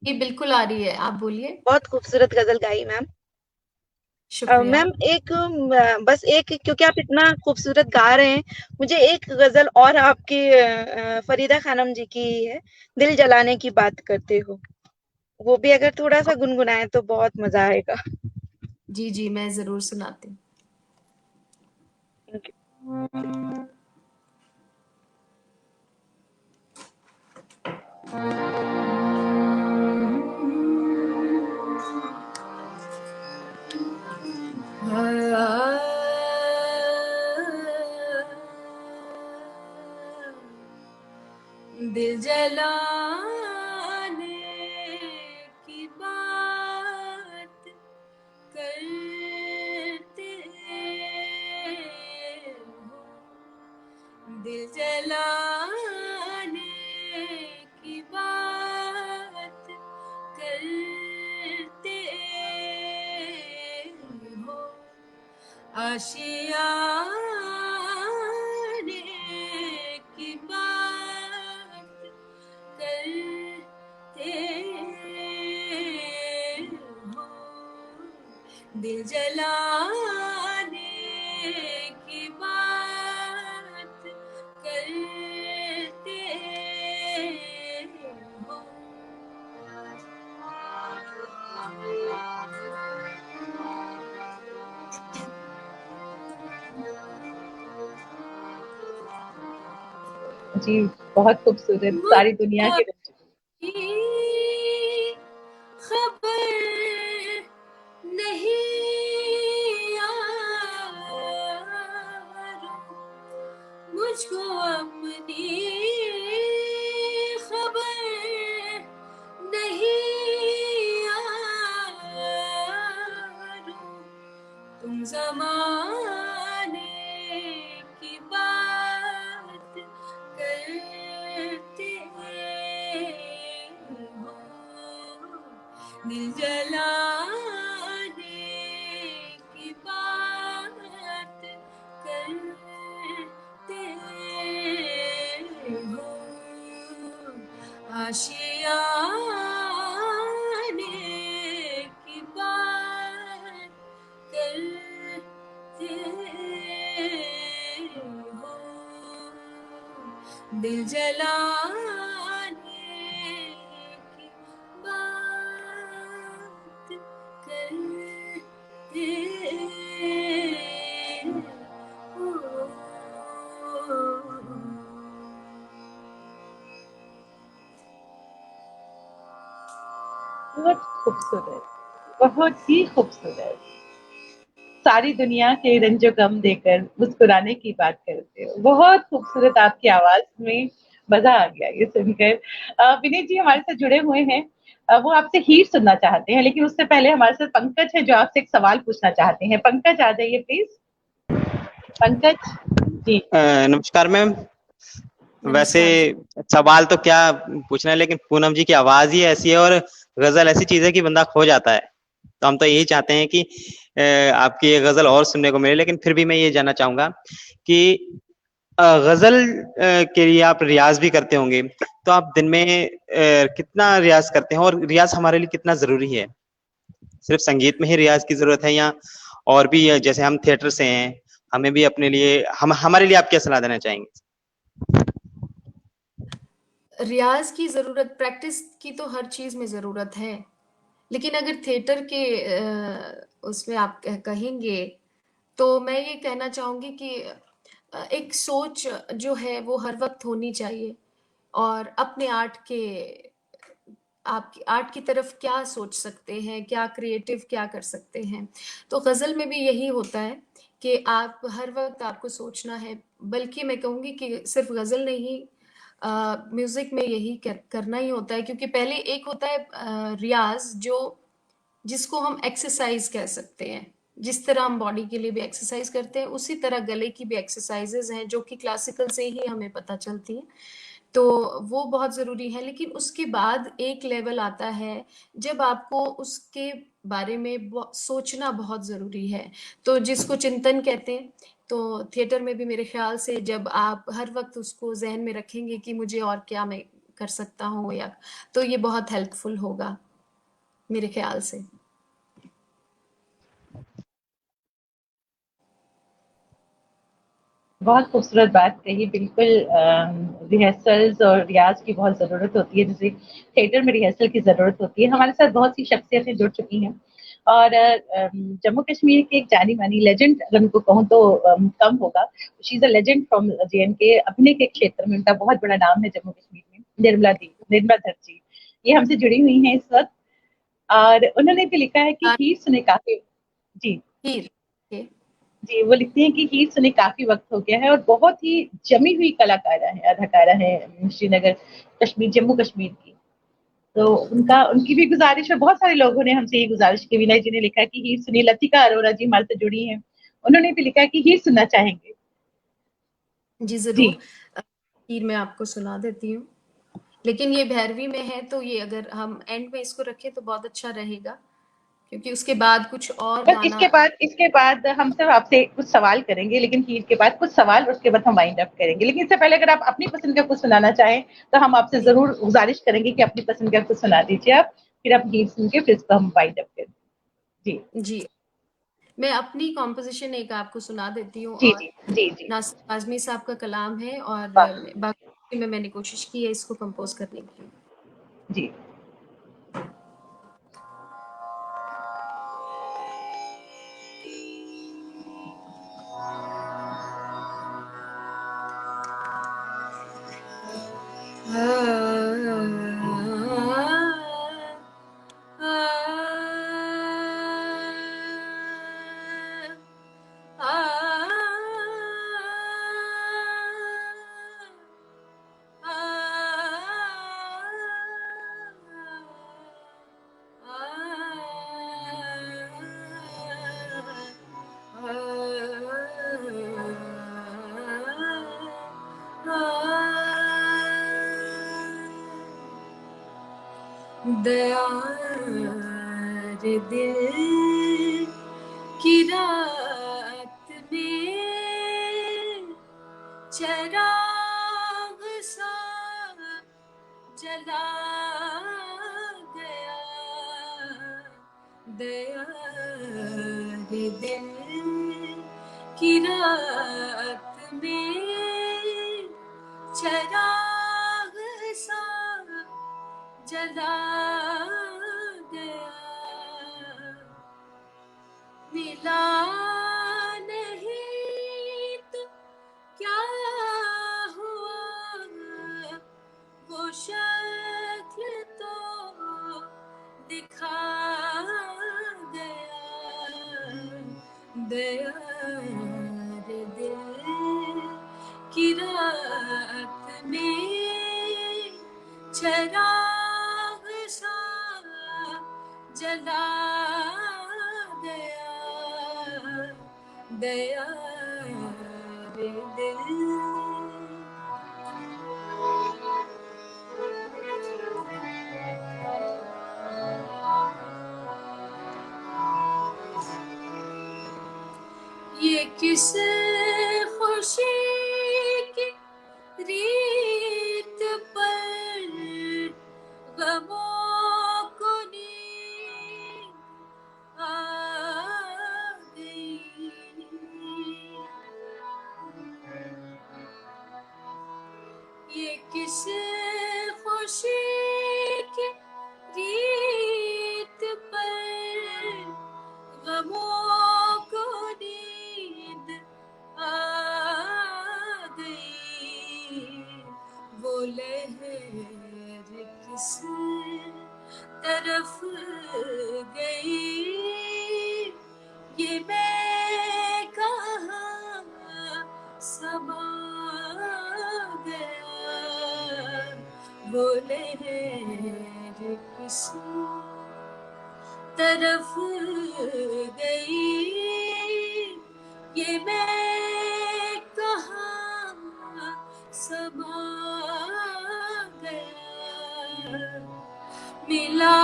ये बिल्कुल आ रही है, आप बोलिए। बहुत खूबसूरत गजल गाई मैम। मैम एक बस एक, क्योंकि आप इतना खूबसूरत गा रहे हैं, मुझे एक गजल और आपकी फरीदा खानम जी की है, दिल जलाने की बात करते हो। वो भी अगर थोड़ा सा गुनगुनाए तो बहुत मजा आएगा। जी जी, मैं जरूर सुनाती हूँ। Thank you. दिल जलाने की बात करते हो, दिल जलाने की बात करते हो, आशियाने की बात करते हो, दिल जलाने की बात करते हो। जी, बहुत खूबसूरत, सारी दुनिया के खबर नहीं यारो, मुझको अपनी खबर नहीं यारो, तुम ज़माने की बात करते हो, दिल जलाने की बात करते हो, आशियाने की बात करते हो, दिल जलाने की बात करते हो। बहुत खूबसूरत, बहुत ही खूबसूरत, सारी दुनिया के रंजो गम देकर मुस्कुराने की बात करते हो। बहुत खूबसूरत आपकी आवाज में, मजा आ गया ये सुनकर। विनीत जी हमारे साथ जुड़े हुए हैं, वो आपसे हीर सुनना चाहते हैं, लेकिन उससे पहले हमारे साथ पंकज है जो आपसे एक सवाल पूछना चाहते हैं। पंकज आ जाइए प्लीज। पंकज जी। नमस्कार मैम। वैसे सवाल तो क्या पूछना है, लेकिन पूनम जी की आवाज ही ऐसी है और गजल ऐसी चीज है कि बंदा खो जाता है। तो हम तो यही चाहते हैं कि आपकी ये गजल और सुनने को मिले, लेकिन फिर भी मैं ये जानना चाहूंगा कि गजल के लिए आप रियाज भी करते होंगे, तो आप दिन में कितना रियाज करते हैं और रियाज हमारे लिए कितना जरूरी है? सिर्फ संगीत में ही रियाज की जरूरत है या और भी? जैसे हम थिएटर से हैं, हमें भी अपने लिए हमारे लिए आप क्या सलाह देना चाहेंगे? रियाज की ज़रूरत, प्रैक्टिस की तो हर चीज़ में ज़रूरत है, लेकिन अगर थिएटर के उसमें आप कहेंगे तो मैं ये कहना चाहूँगी कि एक सोच जो है वो हर वक्त होनी चाहिए, और अपने आर्ट के, आप आर्ट की तरफ क्या सोच सकते हैं, क्या क्रिएटिव क्या कर सकते हैं। तो गज़ल में भी यही होता है कि आप हर वक्त आपको सोचना है, बल्कि मैं कहूँगी कि सिर्फ गज़ल नहीं, म्यूज़िक में यही करना ही होता है, क्योंकि पहले एक होता है रियाज, जो जिसको हम एक्सरसाइज कह सकते हैं। जिस तरह हम बॉडी के लिए भी एक्सरसाइज करते हैं, उसी तरह गले की भी एक्सरसाइजेज हैं जो कि क्लासिकल से ही हमें पता चलती हैं। तो वो बहुत ज़रूरी है, लेकिन उसके बाद एक लेवल आता है जब आपको उसके बारे में सोचना बहुत ज़रूरी है, तो जिसको चिंतन कहते हैं। तो थिएटर में भी मेरे ख्याल से जब आप हर वक्त उसको जहन में रखेंगे कि मुझे और क्या मैं कर सकता हूँ, या तो ये बहुत हेल्पफुल होगा मेरे ख्याल से। बहुत खूबसूरत बात कही। बिल्कुल रिहर्सल्स और रियाज की बहुत ज़रूरत होती है, जैसे थिएटर में रिहर्सल की ज़रूरत होती है। हमारे साथ बहुत सी शख्सियतें जुड़ चुकी हैं और जम्मू कश्मीर की एक जानी मानी लेजेंड अगर उनको कहूँ तो कम होगा। She is a legend from JNK। अभिनय के क्षेत्र में उनका बहुत बड़ा नाम है जम्मू कश्मीर में। निर्मला धर जी, ये हमसे जुड़ी हुई हैं इस वक्त और उन्होंने भी लिखा है कि हीर सुने काफी। जी हीर जी, वो लिखती हैं कि हीर सुने काफी वक्त हो गया है और बहुत ही जमी हुई कलाकारा है, अदाकारा है श्रीनगर कश्मीर, जम्मू कश्मीर की। तो उनकी भी गुजारिश है। बहुत सारे लोगों ने हमसे ये गुजारिश की। विनय जी ने लिखा कि हीर सुनी। लतिका अरोरा जी हमारे से जुड़ी हैं, उन्होंने भी लिखा कि हीर सुनना चाहेंगे। जी जरूर, हीर मैं आपको सुना देती हूँ, लेकिन ये भैरवी में है तो ये अगर हम एंड में इसको रखें तो बहुत अच्छा रहेगा, क्योंकि उसके बाद कुछ और बस गाना। इसके बाद हम सब आपसे कुछ सवाल करेंगे, लेकिन हीर के बाद कुछ सवाल और उसके बाद हम वाइंड अप करेंगे। लेकिन इससे पहले अगर आप अपनी पसंद का कुछ सुनाना चाहें तो हम आपसे जरूर गुजारिश करेंगे कि अपनी पसंद का कुछ सुना दीजिए आप, फिर आप हीर सुन के फिर इसको हम वाइंड अप करें। जी जी, मैं अपनी कॉम्पोजिशन एक आपको सुना देती हूँ जी और जी जी जी। नासिर आजमी साहब का कलाम है और बाकी में मैंने कोशिश की है इसको कंपोज करने की। जी दयार दिल की रात में चराग सा जला गया, दयार दिल की रात में चराग सा जला गया, मिला नहीं तो क्या हुआ, वो शक्ल तो दिखा गया, दयार दिल की रात में चराग सा जला गया, दयार दिल। ये किस खुशी की रीत पर गमों को नींद आ गई, ये किस खुशी की रीत पर गमों को नींद आ गई, वो लहर किस तरफ गई, ये मैं कहाँ समा गया, वो लहर किस तरफ गई, ये मैं कहाँ समा गया, मिला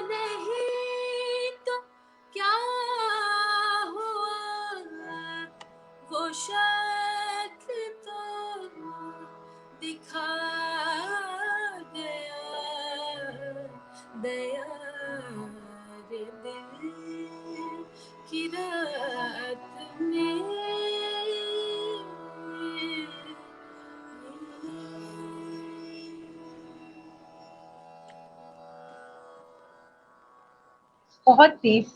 नहीं तो क्या हुआ, वो शक्ल तो दिखा गया, दयार दिल की रात में बहुत पीस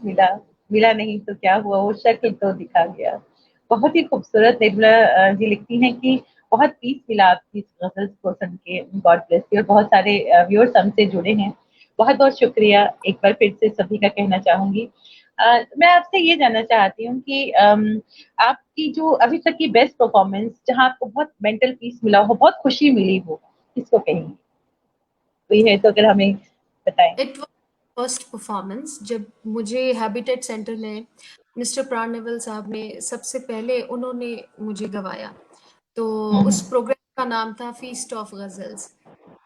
मिला नहीं तो क्या हुआ, वो शक्ल तो दिखा गया। बहुत ही खूबसूरत निर्मला जी लिखती हैं कि बहुत पीस मिला आपकी इस गजल को सुन के, गॉड ब्लेस यू। और बहुत सारे व्यूअर्स हमसे जुड़े हैं, बहुत बहुत शुक्रिया एक बार फिर से सभी का कहना चाहूंगी। मैं आपसे ये जानना चाहती हूँ कि आपकी जो अभी तक की बेस्ट परफॉर्मेंस, जहाँ आपको बहुत मेंटल पीस मिला हो, बहुत खुशी मिली हो, किसको कहेंगी? कोई है तो अगर हमें बताएं। इट फर्स्ट परफॉर्मेंस जब मुझे हैबिटेट सेंटर में मिस्टर प्राणवल साहब ने सबसे पहले उन्होंने मुझे गवाया, तो उस प्रोग्राम का नाम था फीस्ट ऑफ गजल्स।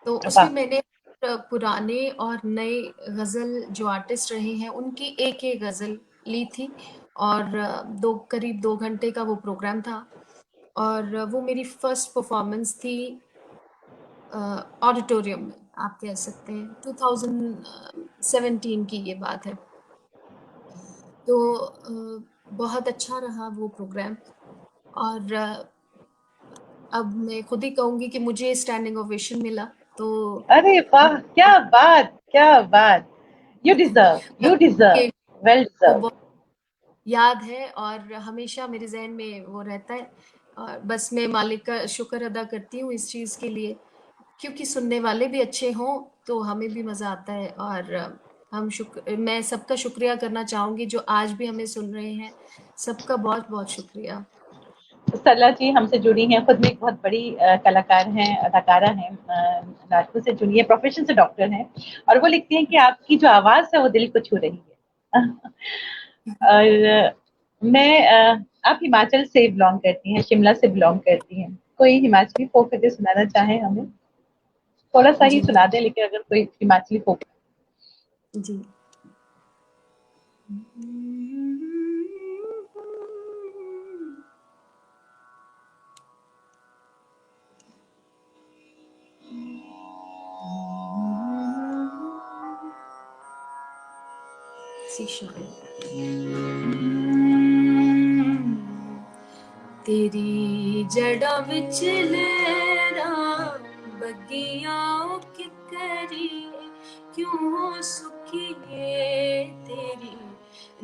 तो उसमें मैंने पुराने और नए गजल जो आर्टिस्ट रहे हैं उनकी एक एक गजल ली थी, और करीब 2 घंटे का वो प्रोग्राम था, और वो मेरी फर्स्ट परफॉर्मेंस थी ऑडिटोरियम में, आप कह सकते हैं 2017 की ये बात है। तो बहुत अच्छा रहा वो प्रोग्राम, और अब मैं खुद ही कहूंगी कि मुझे स्टैंडिंग ओवेशन मिला। तो अरे वाह, क्या बात, यू डिजर्व, वेल डिजर्व। याद है और हमेशा मेरे जहन में वो रहता है, और बस मैं मालिक का शुक्र अदा करती हूँ इस चीज़ के लिए, क्योंकि सुनने वाले भी अच्छे हों तो हमें भी मज़ा आता है। और मैं सबका शुक्रिया करना चाहूँगी जो आज भी हमें सुन रहे हैं, सबका बहुत बहुत शुक्रिया। सरला जी हमसे जुड़ी हैं, खुद में एक बहुत बड़ी कलाकार हैं, अदाकारा हैं, नाटकों से जुड़ी है, प्रोफेशन से डॉक्टर हैं, और वो लिखती हैं कि आपकी जो आवाज़ है वो दिल को छू रही है। और आप हिमाचल से बिलोंग करती हैं, शिमला से बिलोंग करती हैं, कोई हिमाचली फोक अगर सुनाना चाहें हमें, थोड़ा सा ही सुना दें, लेकिन अगर कोई हिमाचली फोक। जी तेरी जड़ा विच लहरां बगियां कि करिए क्यों सुखिए, तेरी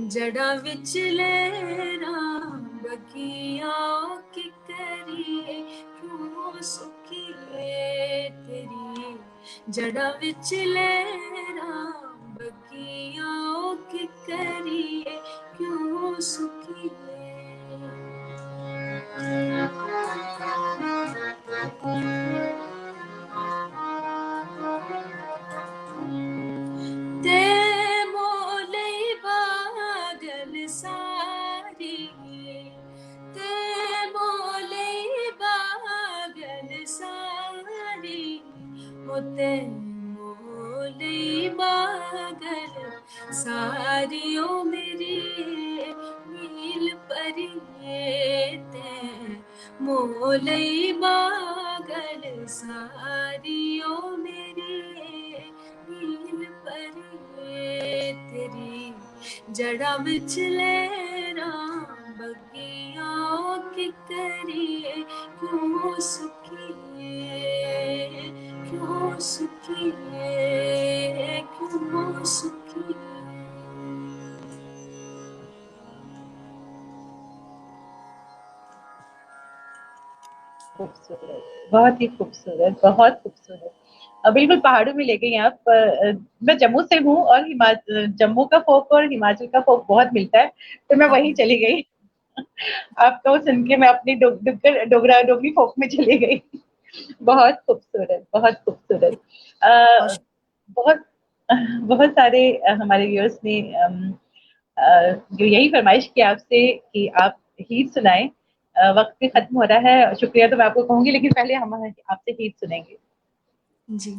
जड़ा विच लहरां बगियां कि करिए क्यों सुखिए, तेरी जड़ा विच लहरां बगियां कि करिए क्यों सुखिए। ते मोले बागल सारी, ते मोले बागल सारी, ते मोले बागल सारी, ओ मेरी नील परिए, ते मोले बागल सारी, ओ मेरी नील परिए, तेरी जड़ा विच लहरां बगियां कि करिए क्यों सुखिए, क्यों सुखिए, क्यों सुखिए। खूबसूरत, बहुत ही खूबसूरत, बहुत खूबसूरत। बिल्कुल पहाड़ों में ले गई आप। मैं जम्मू से हूँ और जम्मू का फोक और हिमाचल का फोक बहुत मिलता है, तो मैं वहीं चली गई। आपका सुन के मैं अपनी डोगरी फोक में चली गई। बहुत खूबसूरत, बहुत खूबसूरत। बहुत बहुत सारे हमारे व्यूअर्स ने जो यही फरमाइश की आपसे कि आप गीत सुनाएं। वक्त भी खत्म हो रहा है, शुक्रिया तो मैं आपको कहूंगी, लेकिन पहले हम आपसे गीत सुनेंगे। जी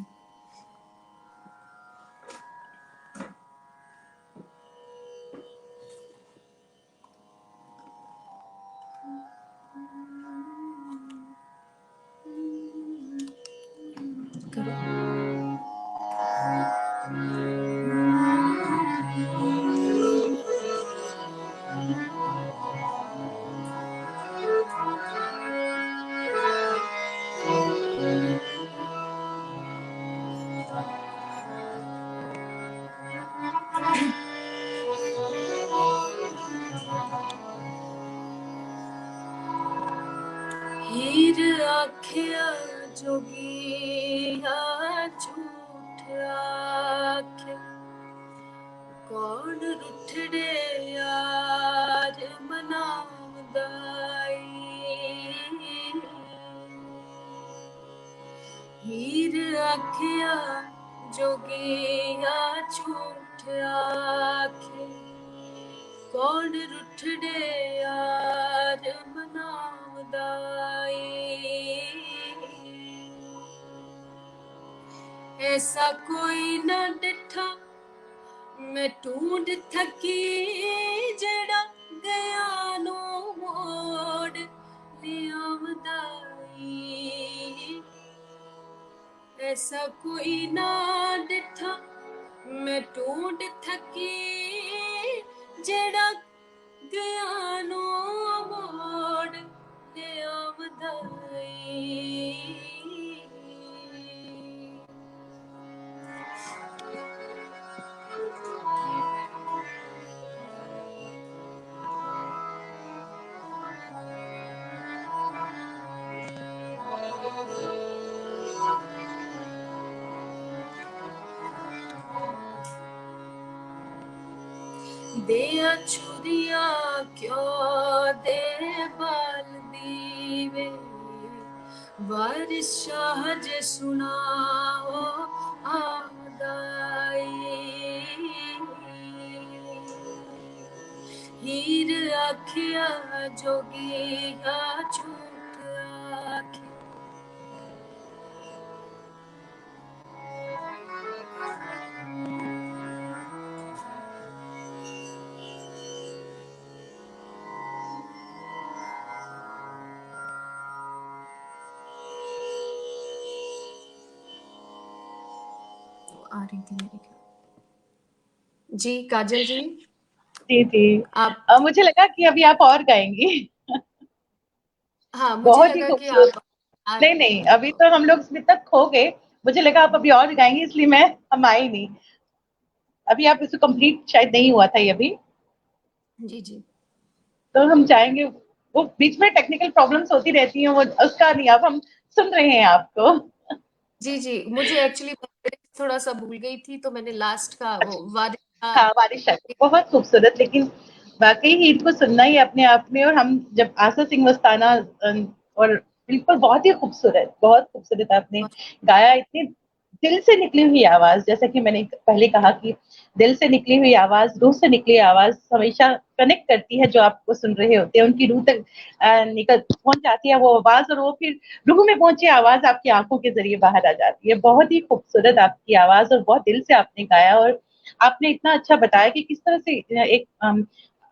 आख्या जोगिया झूठ आख्या कौन रुठड़े यार मनावदाई हीर आख्या जोगिया झूठ आखे कौन रुठड़े यार मनावदाई ऐसा कोई ना डिठा मैं ढूंढ थकी जड़ा गया नो मोड़ ले आवदाई ऐसा कोई ना डिठा मैं ढूंढ थकी जड़ा गया नो मोड़ ले आवदाई दिया छुरिया क्यों दे बाल दीवे बारिश शाहज सुनाओ आमदाई हीर आखिया जोगिया झूठ आखे आ रही थी मेरे ख्याल। जी काजल जी जी आप मुझे लगा कि अभी आप और गाएंगी। हाँ मुझे बहुत ही लगा कि खूबसूरत। आप नहीं अभी तो हम लोग इसमें तक खो गए, मुझे लगा आप अभी और गाएंगे इसलिए हम आई नहीं। अभी आप इसको कंप्लीट शायद नहीं हुआ था ये अभी, जी जी तो हम चाहेंगे। वो बीच में टेक्निकल प्रॉब्लम्स होती रहती हैं, वो उसका नहीं, अब हम सुन रहे हैं आपको। जी जी मुझे एक्चुअली थोड़ा सा भूल गई थी तो मैंने लास्ट का वो वारिस का हाँ बारिश आ गई, बहुत खूबसूरत। लेकिन वाकई ही इनको सुनना ही अपने आप में, और हम जब आसा सिंह मस्ताना और बिल्कुल बहुत ही खूबसूरत आपने गाया। इतनी दिल से निकली हुई आवाज, जैसा कि मैंने पहले कहा कि दिल से निकली हुई आवाज, रूह से निकली आवाज हमेशा कनेक्ट करती है। जो आपको सुन रहे होते हैं उनकी रूह तक निकल पहुंच जाती है वो आवाज, और वो फिर रूह में पहुंची आवाज आपकी आंखों के जरिए बाहर आ जाती है। बहुत ही खूबसूरत आपकी आवाज, और बहुत दिल से आपने गाया। और आपने इतना अच्छा बताया कि किस तरह से एक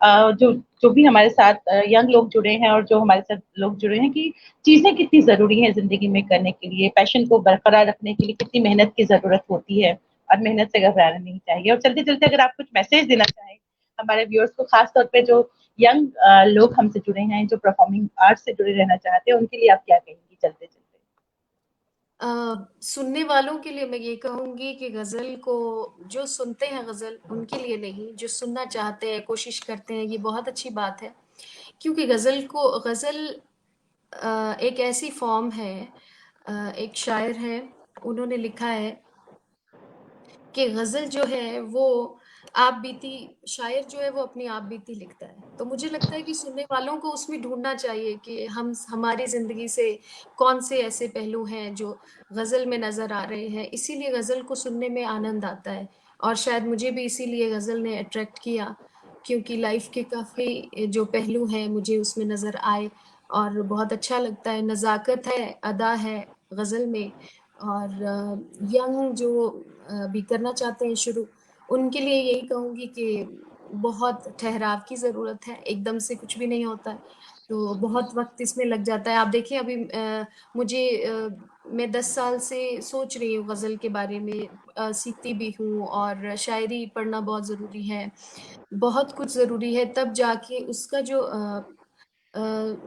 जो जो भी हमारे साथ यंग लोग जुड़े हैं और जो हमारे साथ लोग जुड़े हैं, कि चीजें कितनी जरूरी है जिंदगी में करने के लिए, पैशन को बरकरार रखने के लिए कितनी मेहनत की जरूरत होती है, और मेहनत से घबराना नहीं चाहिए। और चलते चलते अगर आप कुछ मैसेज देना चाहें हमारे व्यूअर्स को, खासतौर पे जो यंग लोग हमसे जुड़े हैं, जो परफॉर्मिंग आर्ट से जुड़े रहना चाहते हैं, उनके लिए आप क्या कहेंगी चलते चलते? सुनने वालों के लिए मैं ये कहूंगी कि गजल को जो सुनते हैं गजल उनके लिए नहीं, जो सुनना चाहते हैं कोशिश करते हैं, ये बहुत अच्छी बात है। क्योंकि गजल एक ऐसी फॉर्म है, एक शायर है उन्होंने लिखा है कि गजल जो है वो आप बीती, शायर जो है वो अपनी आप बीती लिखता है। तो मुझे लगता है कि सुनने वालों को उसमें ढूंढना चाहिए कि हम हमारी जिंदगी से कौन से ऐसे पहलू हैं जो गजल में नजर आ रहे हैं, इसीलिए गजल को सुनने में आनंद आता है। और शायद मुझे भी इसीलिए गजल ने अट्रैक्ट किया, क्योंकि लाइफ के काफी जो पहलू हैं मुझे उसमें नजर आए और बहुत अच्छा लगता है। नजाकत है, अदा है गजल में। और यंग जो भी करना चाहते हैं शुरू, उनके लिए यही कहूंगी कि बहुत ठहराव की ज़रूरत है, एकदम से कुछ भी नहीं होता है, तो बहुत वक्त इसमें लग जाता है। आप देखिए अभी मैं 10 साल से सोच रही हूँ गज़ल के बारे में, सीखती भी हूँ, और शायरी पढ़ना बहुत ज़रूरी है, बहुत कुछ ज़रूरी है, तब जाके उसका जो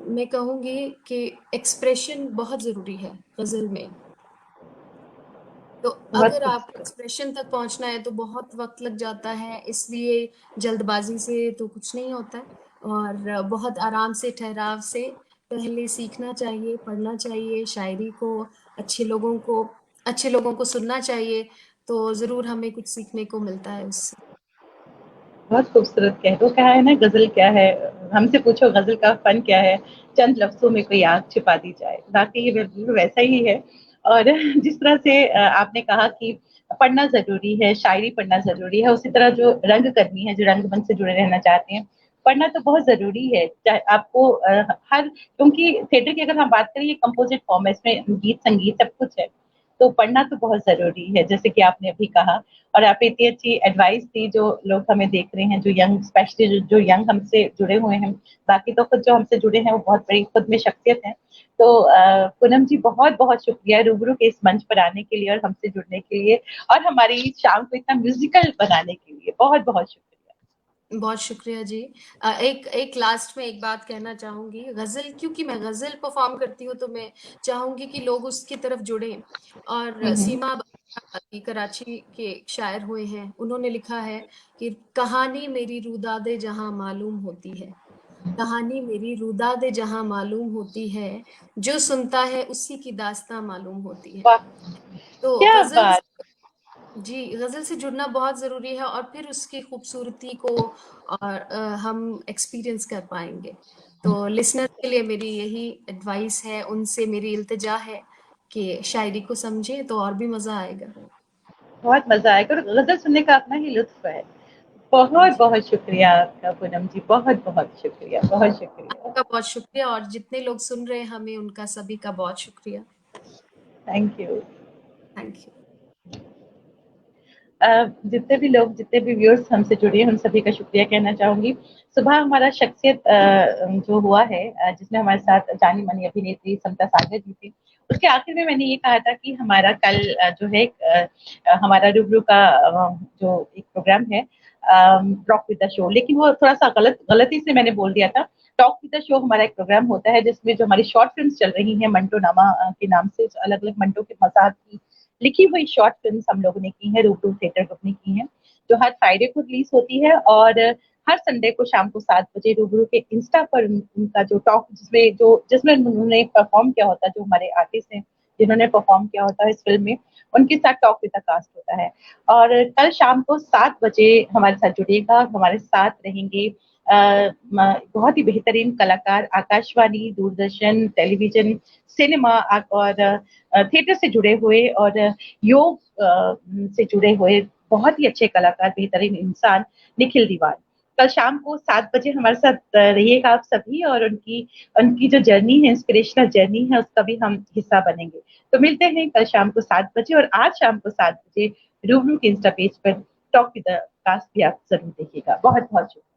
मैं कहूँगी कि एक्सप्रेशन बहुत ज़रूरी है गज़ल में। तो बहुत अगर आपको खूबसूरत। एक्सप्रेशन तक पहुंचना है तो बहुत वक्त लग जाता है, इसलिए जल्दबाजी से तो कुछ नहीं होता है, और बहुत आराम से ठहराव से पहले सीखना चाहिए, पढ़ना चाहिए शायरी को, अच्छे लोगों को सुनना चाहिए, तो ज़रूर हमें कुछ सीखने को मिलता है उससे। बहुत खूबसूरत कह दो, कहा है ना गजल क्या है, हमसे पूछो गजल का फन क्या है, चंद लफ्जों में कोई आग छिपा दी जाए। बाकी ये बिल्कुल वैसा ही है। और जिस तरह से आपने कहा कि पढ़ना जरूरी है, शायरी पढ़ना जरूरी है, उसी तरह जो रंगकर्मी है, जो रंगमंच से जुड़े रहना चाहते हैं, पढ़ना तो बहुत जरूरी है। चाहे आपको हर, क्योंकि थिएटर की अगर हम बात करें, ये कंपोजिट फॉर्म है, इसमें गीत संगीत सब कुछ है, तो पढ़ना तो बहुत जरूरी है, जैसे कि आपने अभी कहा। और आप इतनी अच्छी एडवाइस दी, जो लोग हमें देख रहे हैं, जो यंग, स्पेशली जो यंग हमसे जुड़े हुए हैं, बाकी तो खुद जो हमसे जुड़े हैं वो बहुत बड़ी खुद में शख्सियत है। तो पूनम जी, बहुत बहुत शुक्रिया रूबरू के इस मंच पर आने के लिए और हमसे जुड़ने के लिए, और हमारी शाम को इतना म्यूजिकल बनाने के लिए बहुत बहुत शुक्रिया। बहुत शुक्रिया जी। एक लास्ट में एक बात कहना चाहूंगी, गजल, क्योंकि मैं गजल परफॉर्म करती हूँ तो मैं चाहूंगी कि लोग उसकी तरफ जुड़ें। और सीमा कराची के शायर हुए हैं, उन्होंने लिखा है कि कहानी मेरी रुदादे जहां मालूम होती है, कहानी मेरी रुदादे जहां मालूम होती है, जो सुनता है उसी की दास्तां मालूम होती है। वाह, तो क्या गजल, बात। जी, गज़ल से जुड़ना बहुत ज़रूरी है और फिर उसकी खूबसूरती को और हम एक्सपीरियंस कर पाएँगे। तो लिसनर के लिए मेरी यही एडवाइस है, उनसे मेरी इल्तिजा है कि शायरी को समझें तो और भी मज़ा आएगा। बहुत मजा आएगा, और गजल सुनने का अपना ही लुत्फ है। बहुत जी, बहुत शुक्रिया आपका पूनम जी, बहुत बहुत शुक्रिया, बहुत शुक्रिया। आपका बहुत शुक्रिया और जितने लोग सुन रहे हैं हमें, उनका सभी का बहुत शुक्रिया। Thank you. Thank you. जितने भी लोग, जितने भी व्यूअर्स हमसे जुड़े हैं, उन सभी का शुक्रिया कहना चाहूंगी। सुबह हमारा शख्सियत जो हुआ है, जिसमें हमारे साथ जानी मानी अभिनेत्री समता सागर जी थी, उसके आखिर में मैंने ये कहा था कि हमारा कल जो है हमारा रूबरू का जो एक प्रोग्राम है, टॉक विद द शो, लेकिन वो थोड़ा सा गलती से मैंने बोल दिया था। टॉक विद द शो हमारा एक प्रोग्राम होता है जिसमें जो हमारी शॉर्ट फिल्म चल रही हैं, मंटो नामा के नाम से, अलग अलग मंटो के मसाद की लिखी हुई शॉर्ट फिल्म हम लोगों ने की है, रूबरू थिएटर ग्रुप ने की है, जो हर फ्राइडे को रिलीज होती है। और हर संडे को शाम को 7 बजे रूबरू के इंस्टा पर उनका जो टॉक, जिसमें उन्होंने परफॉर्म किया होता है, जो हमारे आर्टिस्ट हैं जिन्होंने परफॉर्म किया होता है इस फिल्म में, उनके साथ टॉक विद द कास्ट होता है। और कल शाम को 7 बजे हमारे साथ जुड़ेगा, हमारे साथ रहेंगे बहुत ही बेहतरीन कलाकार, आकाशवाणी, दूरदर्शन, टेलीविजन, सिनेमा और थिएटर से जुड़े हुए और योग से जुड़े हुए बहुत ही अच्छे कलाकार, बेहतरीन इंसान, निखिल दीवान। कल शाम को 7 बजे हमारे साथ रहिएगा आप सभी, और उनकी उनकी जो जर्नी है, इंस्पिरेशनल जर्नी है, उसका भी हम हिस्सा बनेंगे। तो मिलते हैं कल शाम को 7 बजे, और आज शाम को 7 बजे रूबरू के इंस्टा पेज पर टॉक विद द कास्ट भी आप जरूर देखिएगा। बहुत बहुत शुक्रिया।